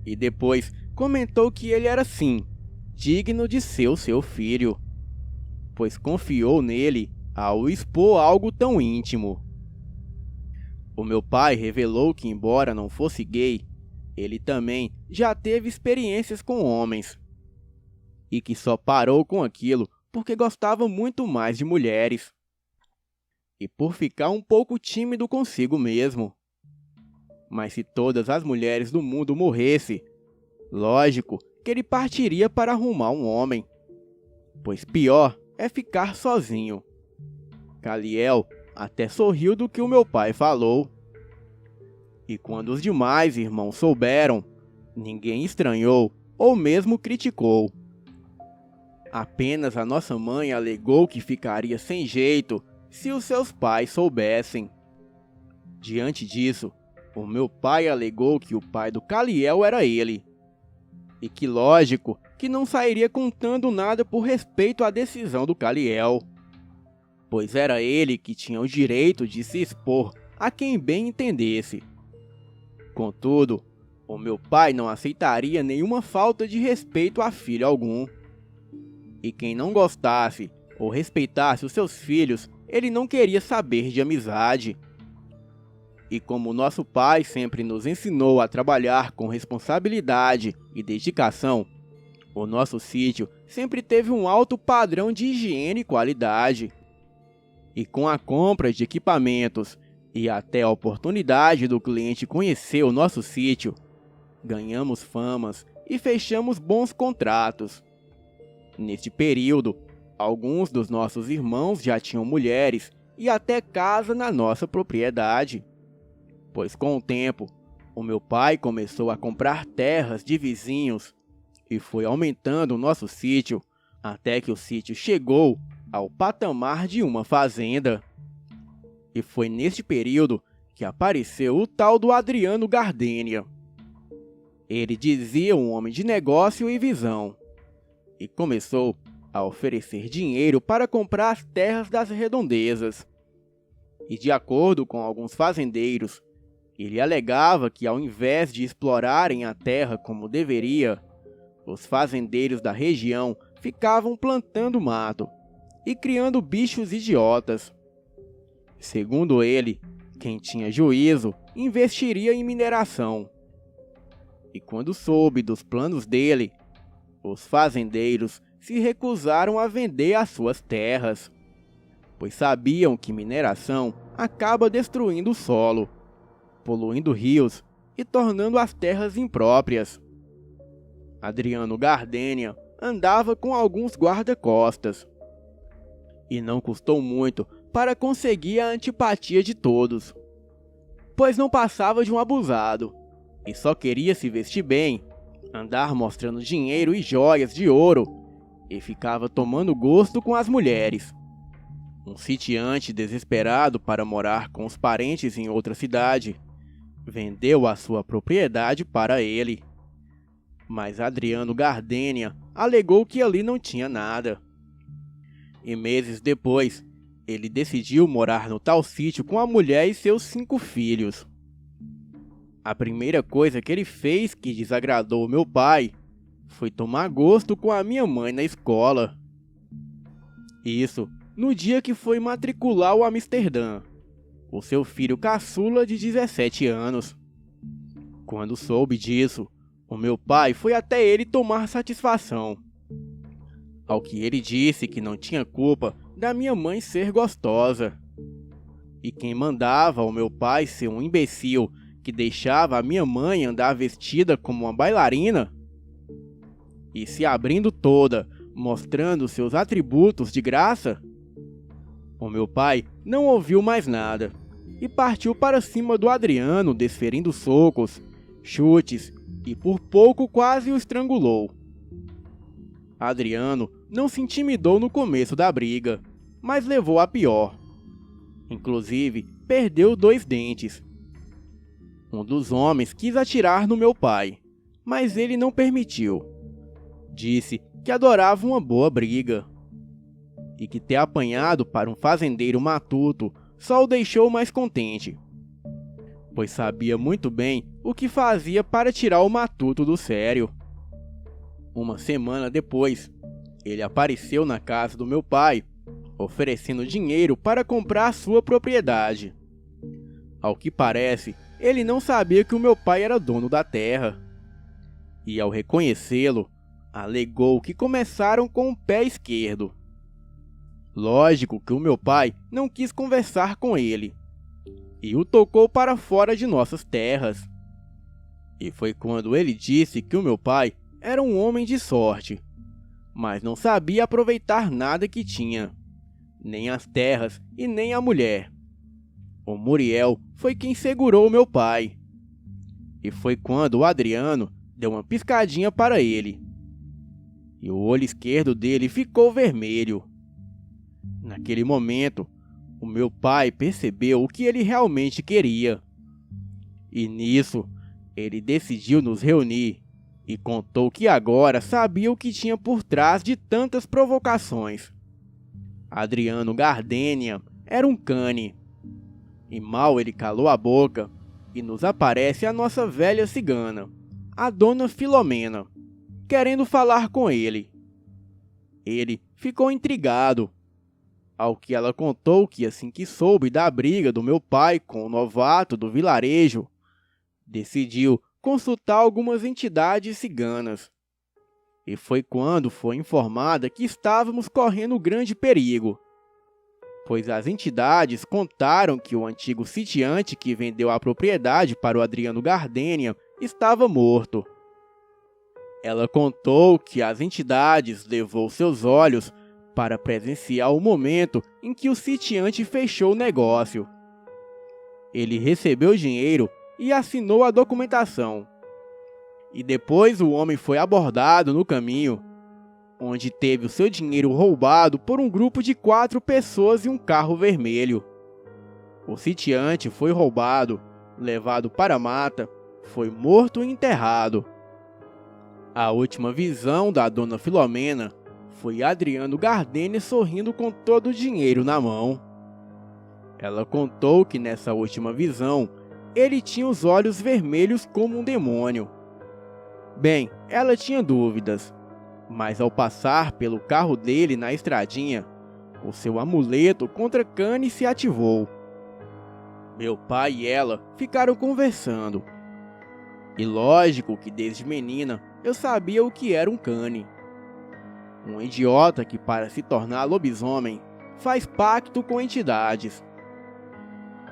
E depois comentou que ele era sim, digno de ser o seu filho, pois confiou nele ao expor algo tão íntimo. O meu pai revelou que, embora não fosse gay, ele também já teve experiências com homens, e que só parou com aquilo porque gostava muito mais de mulheres, e por ficar um pouco tímido consigo mesmo. Mas se todas as mulheres do mundo morressem, lógico que ele partiria para arrumar um homem, pois pior é ficar sozinho. Caliel até sorriu do que o meu pai falou. E quando os demais irmãos souberam, ninguém estranhou ou mesmo criticou. Apenas a nossa mãe alegou que ficaria sem jeito se os seus pais soubessem. Diante disso, o meu pai alegou que o pai do Caliel era ele, e que lógico que não sairia contando nada por respeito à decisão do Caliel, pois era ele que tinha o direito de se expor a quem bem entendesse. Contudo, o meu pai não aceitaria nenhuma falta de respeito a filho algum. E quem não gostasse ou respeitasse os seus filhos, ele não queria saber de amizade. E como nosso pai sempre nos ensinou a trabalhar com responsabilidade e dedicação, o nosso sítio sempre teve um alto padrão de higiene e qualidade. E com a compra de equipamentos e até a oportunidade do cliente conhecer o nosso sítio, ganhamos famas e fechamos bons contratos. Neste período, alguns dos nossos irmãos já tinham mulheres e até casa na nossa propriedade. Pois com o tempo, o meu pai começou a comprar terras de vizinhos e foi aumentando o nosso sítio até que o sítio chegou ao patamar de uma fazenda. E foi neste período que apareceu o tal do Adriano Gardênia. Ele dizia um homem de negócio e visão, e começou a oferecer dinheiro para comprar as terras das redondezas. E de acordo com alguns fazendeiros, ele alegava que, ao invés de explorarem a terra como deveria, os fazendeiros da região ficavam plantando mato e criando bichos idiotas. Segundo ele, quem tinha juízo investiria em mineração. E quando soube dos planos dele, os fazendeiros se recusaram a vender as suas terras, pois sabiam que mineração acaba destruindo o solo, poluindo rios e tornando as terras impróprias. Adriano Gardênia andava com alguns guarda-costas, e não custou muito para conseguir a antipatia de todos, pois não passava de um abusado, e só queria se vestir bem, andar mostrando dinheiro e joias de ouro, e ficava tomando gosto com as mulheres. Um sitiante desesperado para morar com os parentes em outra cidade, vendeu a sua propriedade para ele. Mas Adriano Gardenia alegou que ali não tinha nada. E meses depois, ele decidiu morar no tal sítio com a mulher e seus 5 filhos. A primeira coisa que ele fez que desagradou meu pai foi tomar gosto com a minha mãe na escola. Isso no dia que foi matricular o Amsterdã, o seu filho caçula de 17 anos. Quando soube disso, o meu pai foi até ele tomar satisfação. Ao que ele disse que não tinha culpa da minha mãe ser gostosa. E quem mandava o meu pai ser um imbecil que deixava a minha mãe andar vestida como uma bailarina e se abrindo toda, mostrando seus atributos de graça? O meu pai não ouviu mais nada e partiu para cima do Adriano, desferindo socos, chutes e por pouco quase o estrangulou. Adriano não se intimidou no começo da briga, mas levou a pior. Inclusive, perdeu 2 dentes. Um dos homens quis atirar no meu pai, mas ele não permitiu. Disse que adorava uma boa briga e que ter apanhado para um fazendeiro matuto só o deixou mais contente, pois sabia muito bem o que fazia para tirar o matuto do sério. Uma semana depois, ele apareceu na casa do meu pai, oferecendo dinheiro para comprar sua propriedade. Ao que parece, ele não sabia que o meu pai era dono da terra. E ao reconhecê-lo, alegou que começaram com o pé esquerdo. Lógico que o meu pai não quis conversar com ele e o tocou para fora de nossas terras. E foi quando ele disse que o meu pai era um homem de sorte, mas não sabia aproveitar nada que tinha, nem as terras e nem a mulher. O Muriel foi quem segurou o meu pai. E foi quando o Adriano deu uma piscadinha para ele. E o olho esquerdo dele ficou vermelho. Naquele momento, o meu pai percebeu o que ele realmente queria. E nisso, ele decidiu nos reunir e contou que agora sabia o que tinha por trás de tantas provocações. Adriano Gardenia era um cane. E mal ele calou a boca, e nos aparece a nossa velha cigana, a dona Filomena, querendo falar com ele. Ele ficou intrigado, ao que ela contou que assim que soube da briga do meu pai com o novato do vilarejo, decidiu consultar algumas entidades ciganas. E foi quando foi informada que estávamos correndo grande perigo, pois as entidades contaram que o antigo sitiante que vendeu a propriedade para o Adriano Gardenia estava morto. Ela contou que as entidades levou seus olhos para presenciar o momento em que o sitiante fechou o negócio. Ele recebeu o dinheiro e assinou a documentação. E depois o homem foi abordado no caminho, onde teve o seu dinheiro roubado por um grupo de 4 pessoas e um carro vermelho. O sitiante foi roubado, levado para a mata, foi morto e enterrado. A última visão da dona Filomena foi Adriano Gardenia sorrindo com todo o dinheiro na mão. Ela contou que nessa última visão, ele tinha os olhos vermelhos como um demônio. Bem, ela tinha dúvidas, mas ao passar pelo carro dele na estradinha, o seu amuleto contra cane se ativou. Meu pai e ela ficaram conversando. E lógico que desde menina eu sabia o que era um cane. Um idiota que, para se tornar lobisomem, faz pacto com entidades.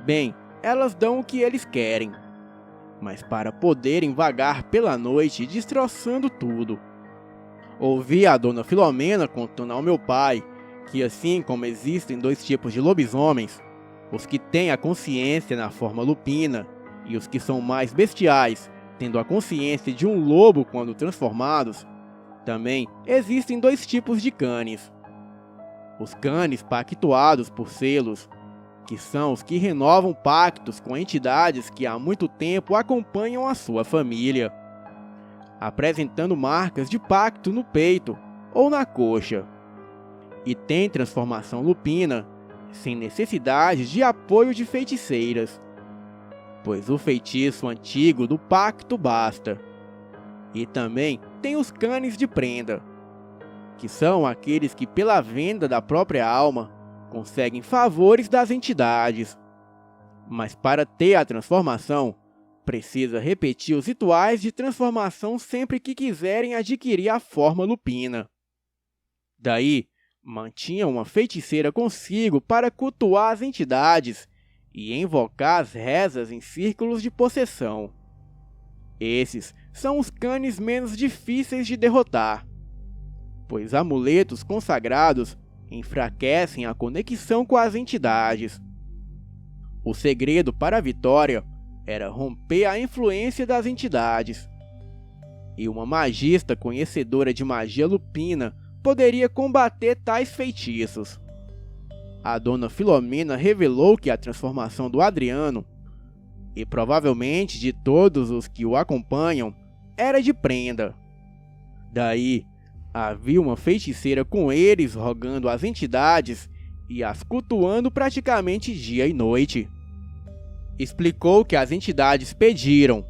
Bem, elas dão o que eles querem, mas para poderem vagar pela noite destroçando tudo. Ouvi a dona Filomena contando ao meu pai que, assim como existem 2 tipos de lobisomens, os que têm a consciência na forma lupina e os que são mais bestiais tendo a consciência de um lobo quando transformados, também existem dois tipos de canes. Os canes pactuados por selos, que são os que renovam pactos com entidades que há muito tempo acompanham a sua família, apresentando marcas de pacto no peito ou na coxa. E tem transformação lupina, sem necessidade de apoio de feiticeiras, pois o feitiço antigo do pacto basta. E também tem os canes de prenda, que são aqueles que pela venda da própria alma conseguem favores das entidades. Mas para ter a transformação, precisa repetir os rituais de transformação sempre que quiserem adquirir a forma lupina. Daí, mantinha uma feiticeira consigo para cultuar as entidades e invocar as rezas em círculos de possessão. Esses são os canes menos difíceis de derrotar, pois amuletos consagrados enfraquecem a conexão com as entidades. O segredo para a vitória era romper a influência das entidades, e uma magista conhecedora de magia lupina poderia combater tais feitiços. A dona Filomena revelou que a transformação do Adriano, e provavelmente de todos os que o acompanham, era de prenda. Daí, havia uma feiticeira com eles rogando às entidades e as cultuando praticamente dia e noite. Explicou que as entidades pediram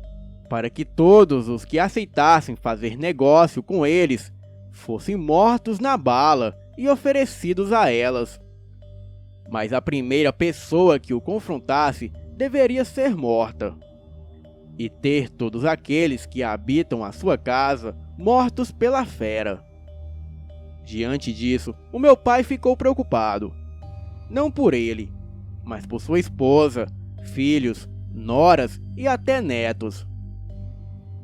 para que todos os que aceitassem fazer negócio com eles fossem mortos na bala e oferecidos a elas. Mas a primeira pessoa que o confrontasse deveria ser morta, e ter todos aqueles que habitam a sua casa mortos pela fera. Diante disso, o meu pai ficou preocupado, não por ele, mas por sua esposa, filhos, noras e até netos,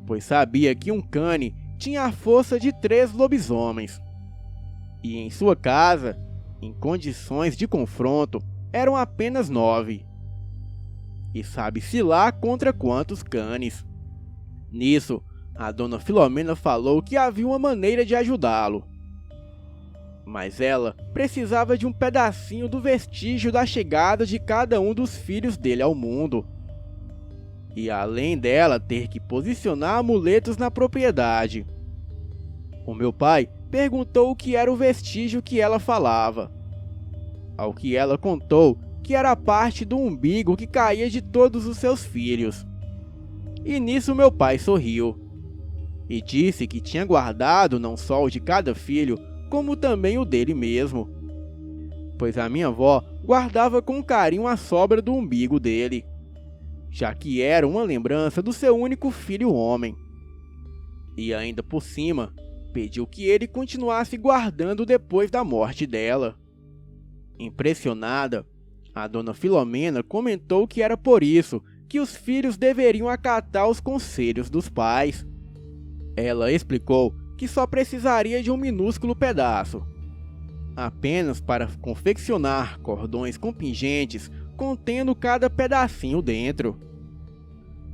pois sabia que um cane tinha a força de 3 lobisomens, e em sua casa, em condições de confronto, eram apenas 9. E sabe-se lá contra quantos canes. Nisso, a dona Filomena falou que havia uma maneira de ajudá-lo, mas ela precisava de um pedacinho do vestígio da chegada de cada um dos filhos dele ao mundo. E além dela ter que posicionar amuletos na propriedade. O meu pai perguntou o que era o vestígio que ela falava, ao que ela contou que era parte do umbigo que caía de todos os seus filhos. E nisso meu pai sorriu, e disse que tinha guardado não só o de cada filho, como também o dele mesmo, pois a minha avó guardava com carinho a sobra do umbigo dele, já que era uma lembrança do seu único filho homem. E ainda por cima, pediu que ele continuasse guardando depois da morte dela. Impressionada, a dona Filomena comentou que era por isso que os filhos deveriam acatar os conselhos dos pais. Ela explicou que só precisaria de um minúsculo pedaço, apenas para confeccionar cordões com pingentes contendo cada pedacinho dentro,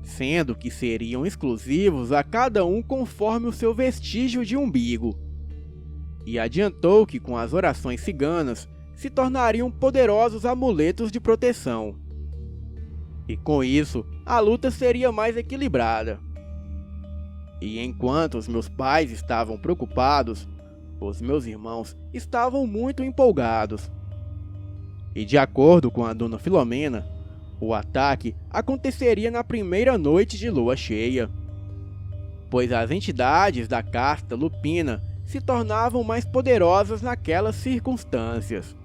sendo que seriam exclusivos a cada um conforme o seu vestígio de umbigo. E adiantou que com as orações ciganas se tornariam poderosos amuletos de proteção. E com isso, a luta seria mais equilibrada. E enquanto os meus pais estavam preocupados, os meus irmãos estavam muito empolgados. E de acordo com a dona Filomena, o ataque aconteceria na primeira noite de lua cheia, pois as entidades da casta lupina se tornavam mais poderosas naquelas circunstâncias.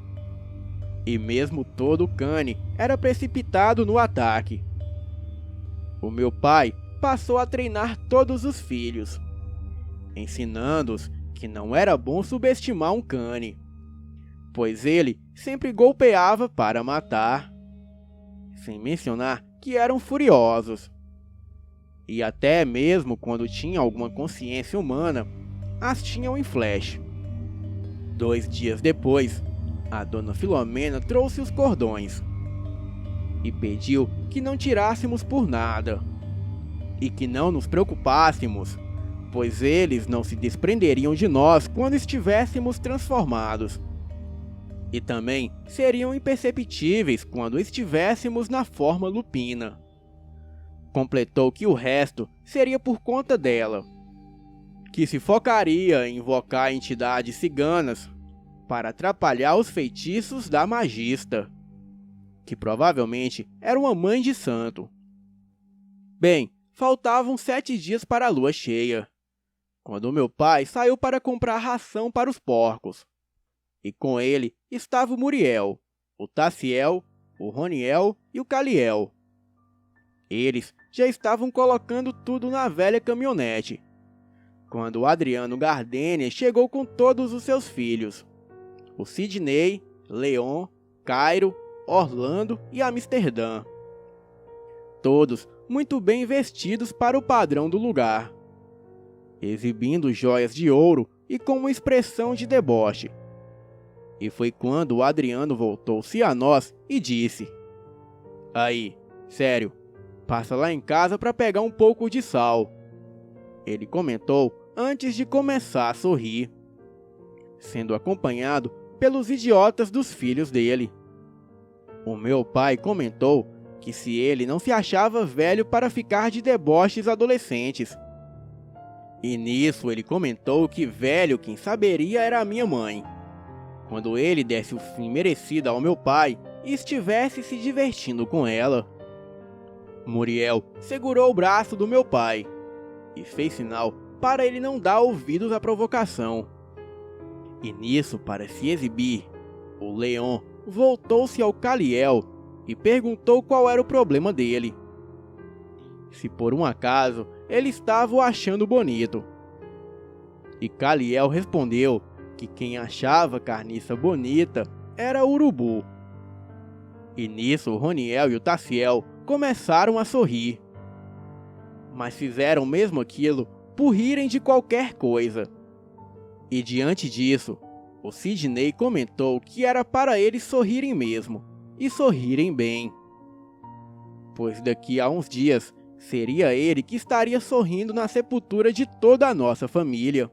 E mesmo todo o cane era precipitado no ataque. O meu pai passou a treinar todos os filhos, ensinando-os que não era bom subestimar um cane, pois ele sempre golpeava para matar, sem mencionar que eram furiosos. E até mesmo quando tinham alguma consciência humana, as tinham em flash. 2 dias depois, a dona Filomena trouxe os cordões e pediu que não tirássemos por nada, e que não nos preocupássemos, pois eles não se desprenderiam de nós quando estivéssemos transformados. E também seriam imperceptíveis quando estivéssemos na forma lupina. Completou que o resto seria por conta dela, que se focaria em invocar entidades ciganas para atrapalhar os feitiços da magista, que provavelmente era uma mãe de santo. Bem, faltavam 7 dias para a lua cheia, quando meu pai saiu para comprar ração para os porcos. E com ele estava o Muriel, o Taciel, o Roniel e o Caliel. Eles já estavam colocando tudo na velha caminhonete, quando o Adriano Gardênia chegou com todos os seus filhos, o Sidney, Leon, Cairo, Orlando e Amsterdã. Todos muito bem vestidos para o padrão do lugar, exibindo joias de ouro e com uma expressão de deboche. E foi quando o Adriano voltou-se a nós e disse: "Aí, sério, passa lá em casa para pegar um pouco de sal." Ele comentou antes de começar a sorrir, sendo acompanhado pelos idiotas dos filhos dele. O meu pai comentou que se ele não se achava velho para ficar de deboches adolescentes. E nisso ele comentou que velho quem saberia era a minha mãe, quando ele desse o fim merecido ao meu pai e estivesse se divertindo com ela. Muriel segurou o braço do meu pai e fez sinal para ele não dar ouvidos à provocação. E nisso, para se exibir, o Leon voltou-se ao Caliel e perguntou qual era o problema dele. Se por um acaso ele estava o achando bonito. E Caliel respondeu que quem achava Carniça bonita era o Urubu. E nisso o Roniel e o Taciel começaram a sorrir, mas fizeram mesmo aquilo por rirem de qualquer coisa. E diante disso, o Sidney comentou que era para eles sorrirem mesmo, e sorrirem bem, pois daqui a uns dias seria ele que estaria sorrindo na sepultura de toda a nossa família.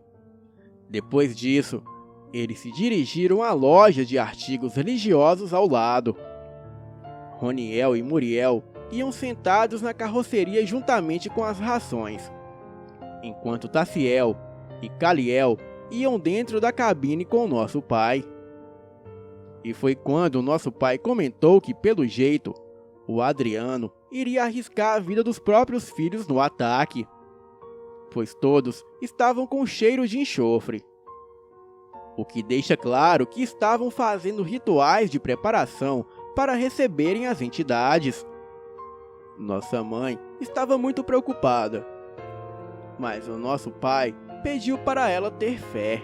Depois disso, eles se dirigiram à loja de artigos religiosos ao lado. Roniel e Muriel iam sentados na carroceria juntamente com as rações, enquanto Taciel e Caliel iam dentro da cabine com o nosso pai. E foi quando o nosso pai comentou que, pelo jeito, o Adriano iria arriscar a vida dos próprios filhos no ataque, pois todos estavam com cheiro de enxofre, o que deixa claro que estavam fazendo rituais de preparação para receberem as entidades. Nossa mãe estava muito preocupada, mas o nosso pai pediu para ela ter fé.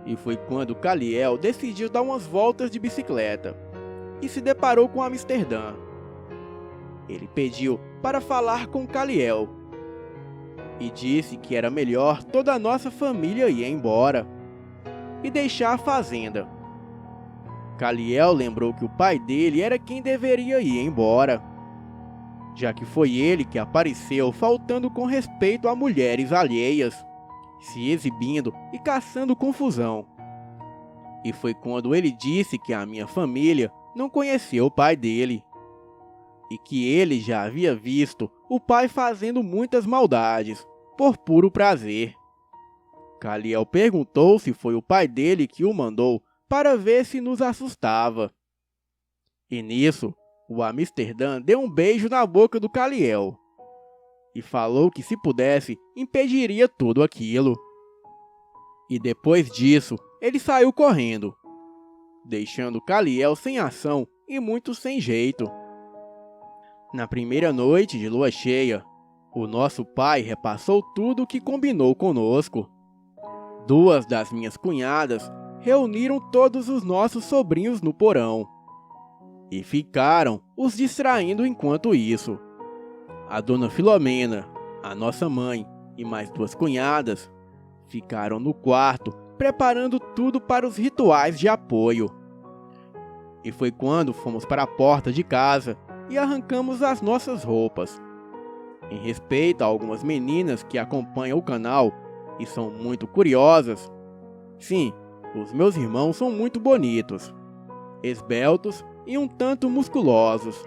E foi quando Caliel decidiu dar umas voltas de bicicleta e se deparou com Amsterdã. Ele pediu para falar com Caliel e disse que era melhor toda a nossa família ir embora e deixar a fazenda. Caliel lembrou que o pai dele era quem deveria ir embora, já que foi ele que apareceu faltando com respeito a mulheres alheias, se exibindo e caçando confusão. E foi quando ele disse que a minha família não conhecia o pai dele, e que ele já havia visto o pai fazendo muitas maldades, por puro prazer. Caliel perguntou se foi o pai dele que o mandou para ver se nos assustava. E nisso, o Amsterdã deu um beijo na boca do Caliel e falou que, se pudesse, impediria tudo aquilo. E depois disso, ele saiu correndo, deixando Caliel sem ação e muito sem jeito. Na primeira noite de lua cheia, o nosso pai repassou tudo o que combinou conosco. 2 das minhas cunhadas reuniram todos os nossos sobrinhos no porão e ficaram os distraindo enquanto isso. A dona Filomena, a nossa mãe e mais 2 cunhadas ficaram no quarto preparando tudo para os rituais de apoio. E foi quando fomos para a porta de casa e arrancamos as nossas roupas. Em respeito a algumas meninas que acompanham o canal e são muito curiosas, sim, os meus irmãos são muito bonitos, esbeltos e um tanto musculosos.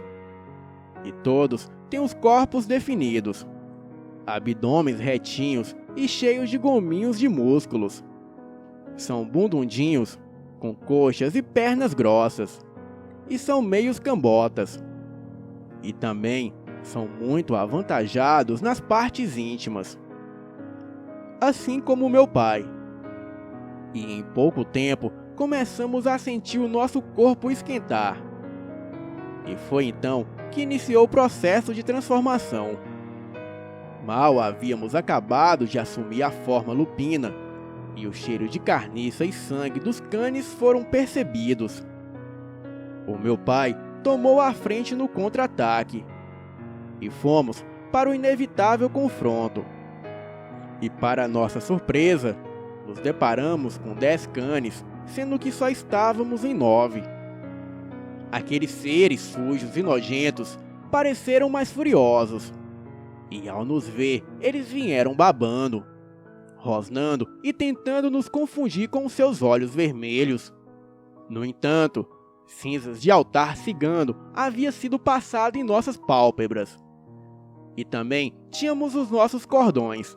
E todos têm os corpos definidos, abdômenes retinhos e cheios de gominhos de músculos. São bundundinhos, com coxas e pernas grossas, e são meios cambotas. E também são muito avantajados nas partes íntimas, assim como meu pai. E em pouco tempo começamos a sentir o nosso corpo esquentar. E foi então que iniciou o processo de transformação. Mal havíamos acabado de assumir a forma lupina, e o cheiro de carniça e sangue dos canes foram percebidos. O meu pai tomou a frente no contra-ataque, e fomos para o inevitável confronto. E para nossa surpresa, nos deparamos com 10 canes, sendo que só estávamos em 9. Aqueles seres sujos e nojentos pareceram mais furiosos, e ao nos ver, eles vieram babando, rosnando e tentando nos confundir com seus olhos vermelhos. No entanto, cinzas de altar cigano havia sido passado em nossas pálpebras. E também tínhamos os nossos cordões.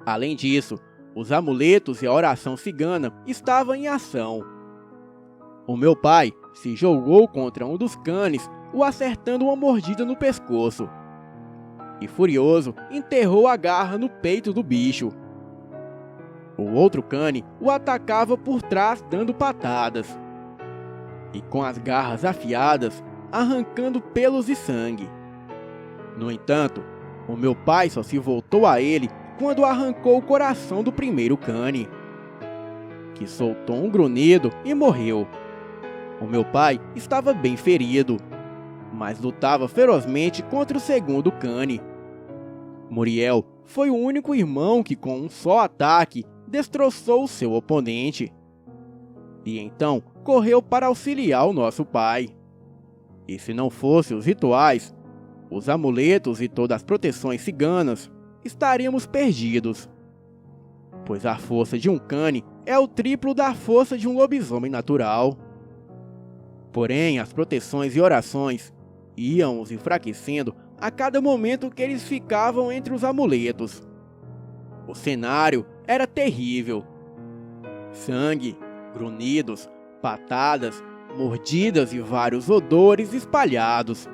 Além disso, os amuletos e a oração cigana estavam em ação. O meu pai se jogou contra um dos canes, o acertando uma mordida no pescoço. E furioso, enterrou a garra no peito do bicho. O outro cane o atacava por trás dando patadas, e com as garras afiadas, arrancando pelos e sangue. No entanto, o meu pai só se voltou a ele quando arrancou o coração do primeiro cane, que soltou um grunhido e morreu. O meu pai estava bem ferido, mas lutava ferozmente contra o segundo cane. Muriel foi o único irmão que, com um só ataque, destroçou o seu oponente. E então correu para auxiliar o nosso pai. E se não fossem os rituais, os amuletos e todas as proteções ciganas, estaríamos perdidos. Pois a força de um cane é o triplo da força de um lobisomem natural. Porém, as proteções e orações iam os enfraquecendo a cada momento que eles ficavam entre os amuletos. O cenário era terrível. Sangue, grunhidos, patadas, mordidas e vários odores espalhados.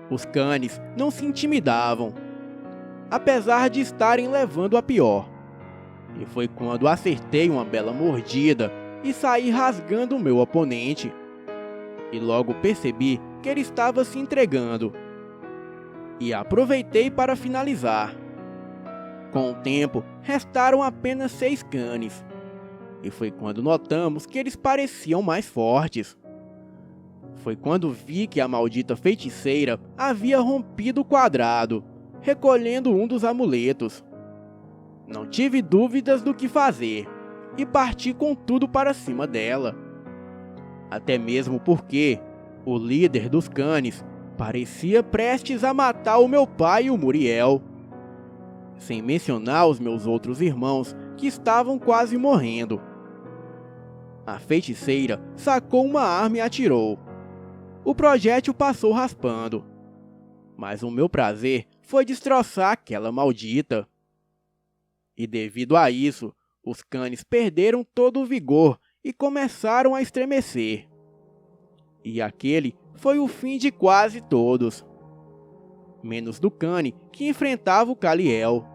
Os canes não se intimidavam, apesar de estarem levando a pior. E foi quando acertei uma bela mordida e saí rasgando o meu oponente. E logo percebi que ele estava se entregando. E aproveitei para finalizar. Com o tempo, restaram apenas 6 canes. E foi quando notamos que eles pareciam mais fortes. Foi quando vi que a maldita feiticeira havia rompido o quadrado, recolhendo um dos amuletos. Não tive dúvidas do que fazer, e parti com tudo para cima dela. Até mesmo porque o líder dos canes parecia prestes a matar o meu pai e o Muriel. Sem mencionar os meus outros irmãos que estavam quase morrendo. A feiticeira sacou uma arma e atirou. O projétil passou raspando. Mas o meu prazer foi destroçar aquela maldita. E devido a isso, os canes perderam todo o vigor e começaram a estremecer. E aquele foi o fim de quase todos. Menos do cane que enfrentava o Kaliel,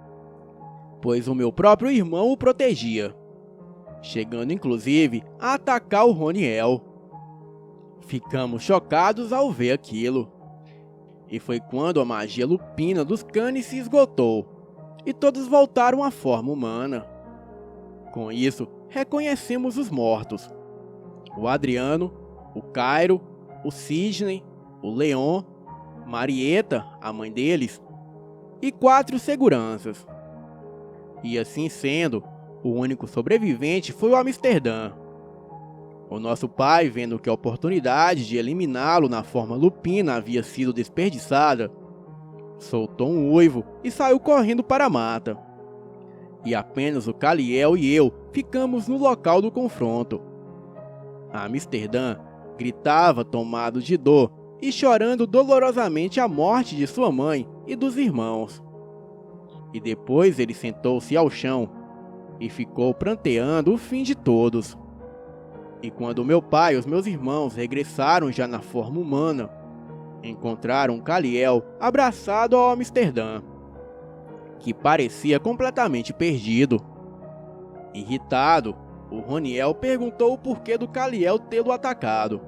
pois o meu próprio irmão o protegia, chegando inclusive a atacar o Roniel. Ficamos chocados ao ver aquilo. E foi quando a magia lupina dos canes se esgotou, e todos voltaram à forma humana. Com isso, reconhecemos os mortos. O Adriano, o Cairo, o Sidney, o Leon, Marieta, a mãe deles, e 4 seguranças. E assim sendo, o único sobrevivente foi o Amsterdã. O nosso pai, vendo que a oportunidade de eliminá-lo na forma lupina havia sido desperdiçada, soltou um uivo e saiu correndo para a mata. E apenas o Kaliel e eu ficamos no local do confronto. Amsterdã gritava tomado de dor e chorando dolorosamente a morte de sua mãe e dos irmãos. E depois ele sentou-se ao chão e ficou pranteando o fim de todos. E quando meu pai e os meus irmãos regressaram já na forma humana, encontraram Kaliel abraçado ao Amsterdã, que parecia completamente perdido. Irritado, o Roniel perguntou o porquê do Kaliel tê-lo atacado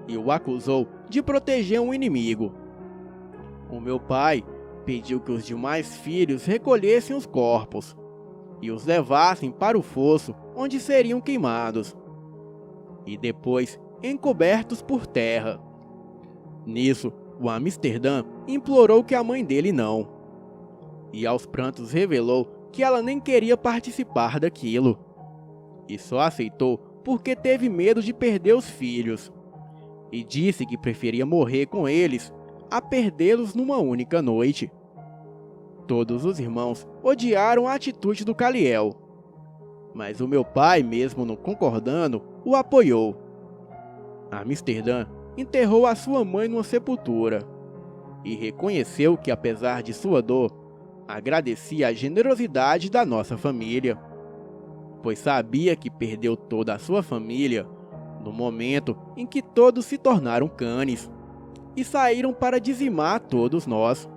e o acusou de proteger um inimigo. O meu pai pediu que os demais filhos recolhessem os corpos e os levassem para o fosso onde seriam queimados e depois encobertos por terra. Nisso, o Amsterdã implorou que a mãe dele não, e aos prantos revelou que ela nem queria participar daquilo, e só aceitou porque teve medo de perder os filhos, e disse que preferia morrer com eles a perdê-los numa única noite. Todos os irmãos odiaram a atitude do Kaliel, mas o meu pai, mesmo não concordando, o apoiou. Amsterdã enterrou a sua mãe numa sepultura e reconheceu que, apesar de sua dor, agradecia a generosidade da nossa família, pois sabia que perdeu toda a sua família no momento em que todos se tornaram cães e saíram para dizimar todos nós.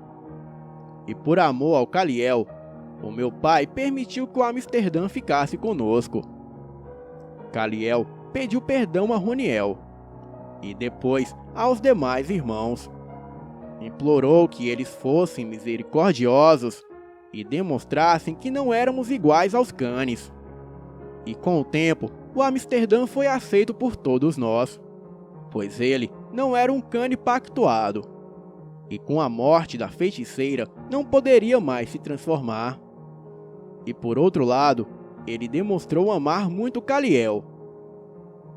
E por amor ao Kaliel, o meu pai permitiu que o Amsterdã ficasse conosco. Kaliel pediu perdão a Roniel e depois aos demais irmãos. Implorou que eles fossem misericordiosos e demonstrassem que não éramos iguais aos cães. E com o tempo, o Amsterdã foi aceito por todos nós, pois ele não era um cane pactuado, e com a morte da feiticeira não poderia mais se transformar. E por outro lado, ele demonstrou amar muito Kaliel.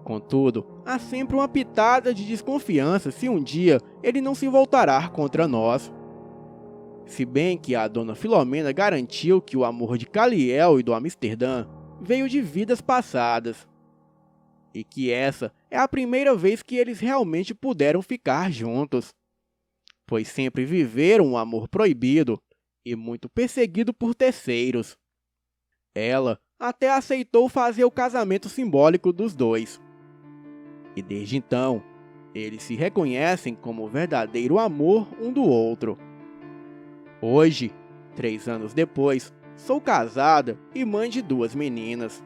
Contudo, há sempre uma pitada de desconfiança se um dia ele não se voltará contra nós. Se bem que a dona Filomena garantiu que o amor de Kaliel e do Amsterdã veio de vidas passadas, e que essa é a primeira vez que eles realmente puderam ficar juntos, pois sempre viveram um amor proibido e muito perseguido por terceiros. Ela até aceitou fazer o casamento simbólico dos dois. E desde então, eles se reconhecem como verdadeiro amor um do outro. Hoje, 3 anos depois, sou casada e mãe de 2 meninas.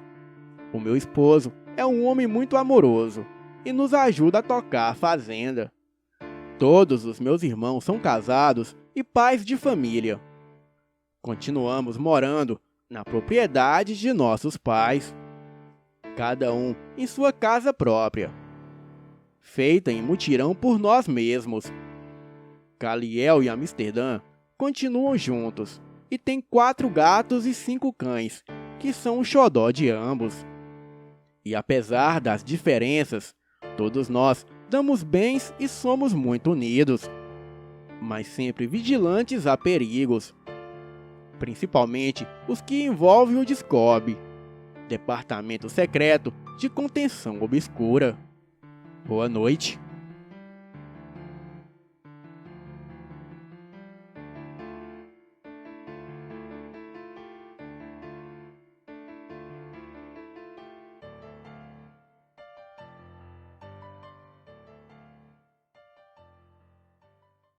O meu esposo é um homem muito amoroso e nos ajuda a tocar a fazenda. Todos os meus irmãos são casados e pais de família. Continuamos morando na propriedade de nossos pais, cada um em sua casa própria, feita em mutirão por nós mesmos. Kaliel e Amsterdã continuam juntos e têm 4 gatos e 5 cães, que são o xodó de ambos. E apesar das diferenças, todos nós damos bens e somos muito unidos, mas sempre vigilantes a perigos, principalmente os que envolvem o DSCOB, Departamento Secreto de Contenção Obscura. Boa noite.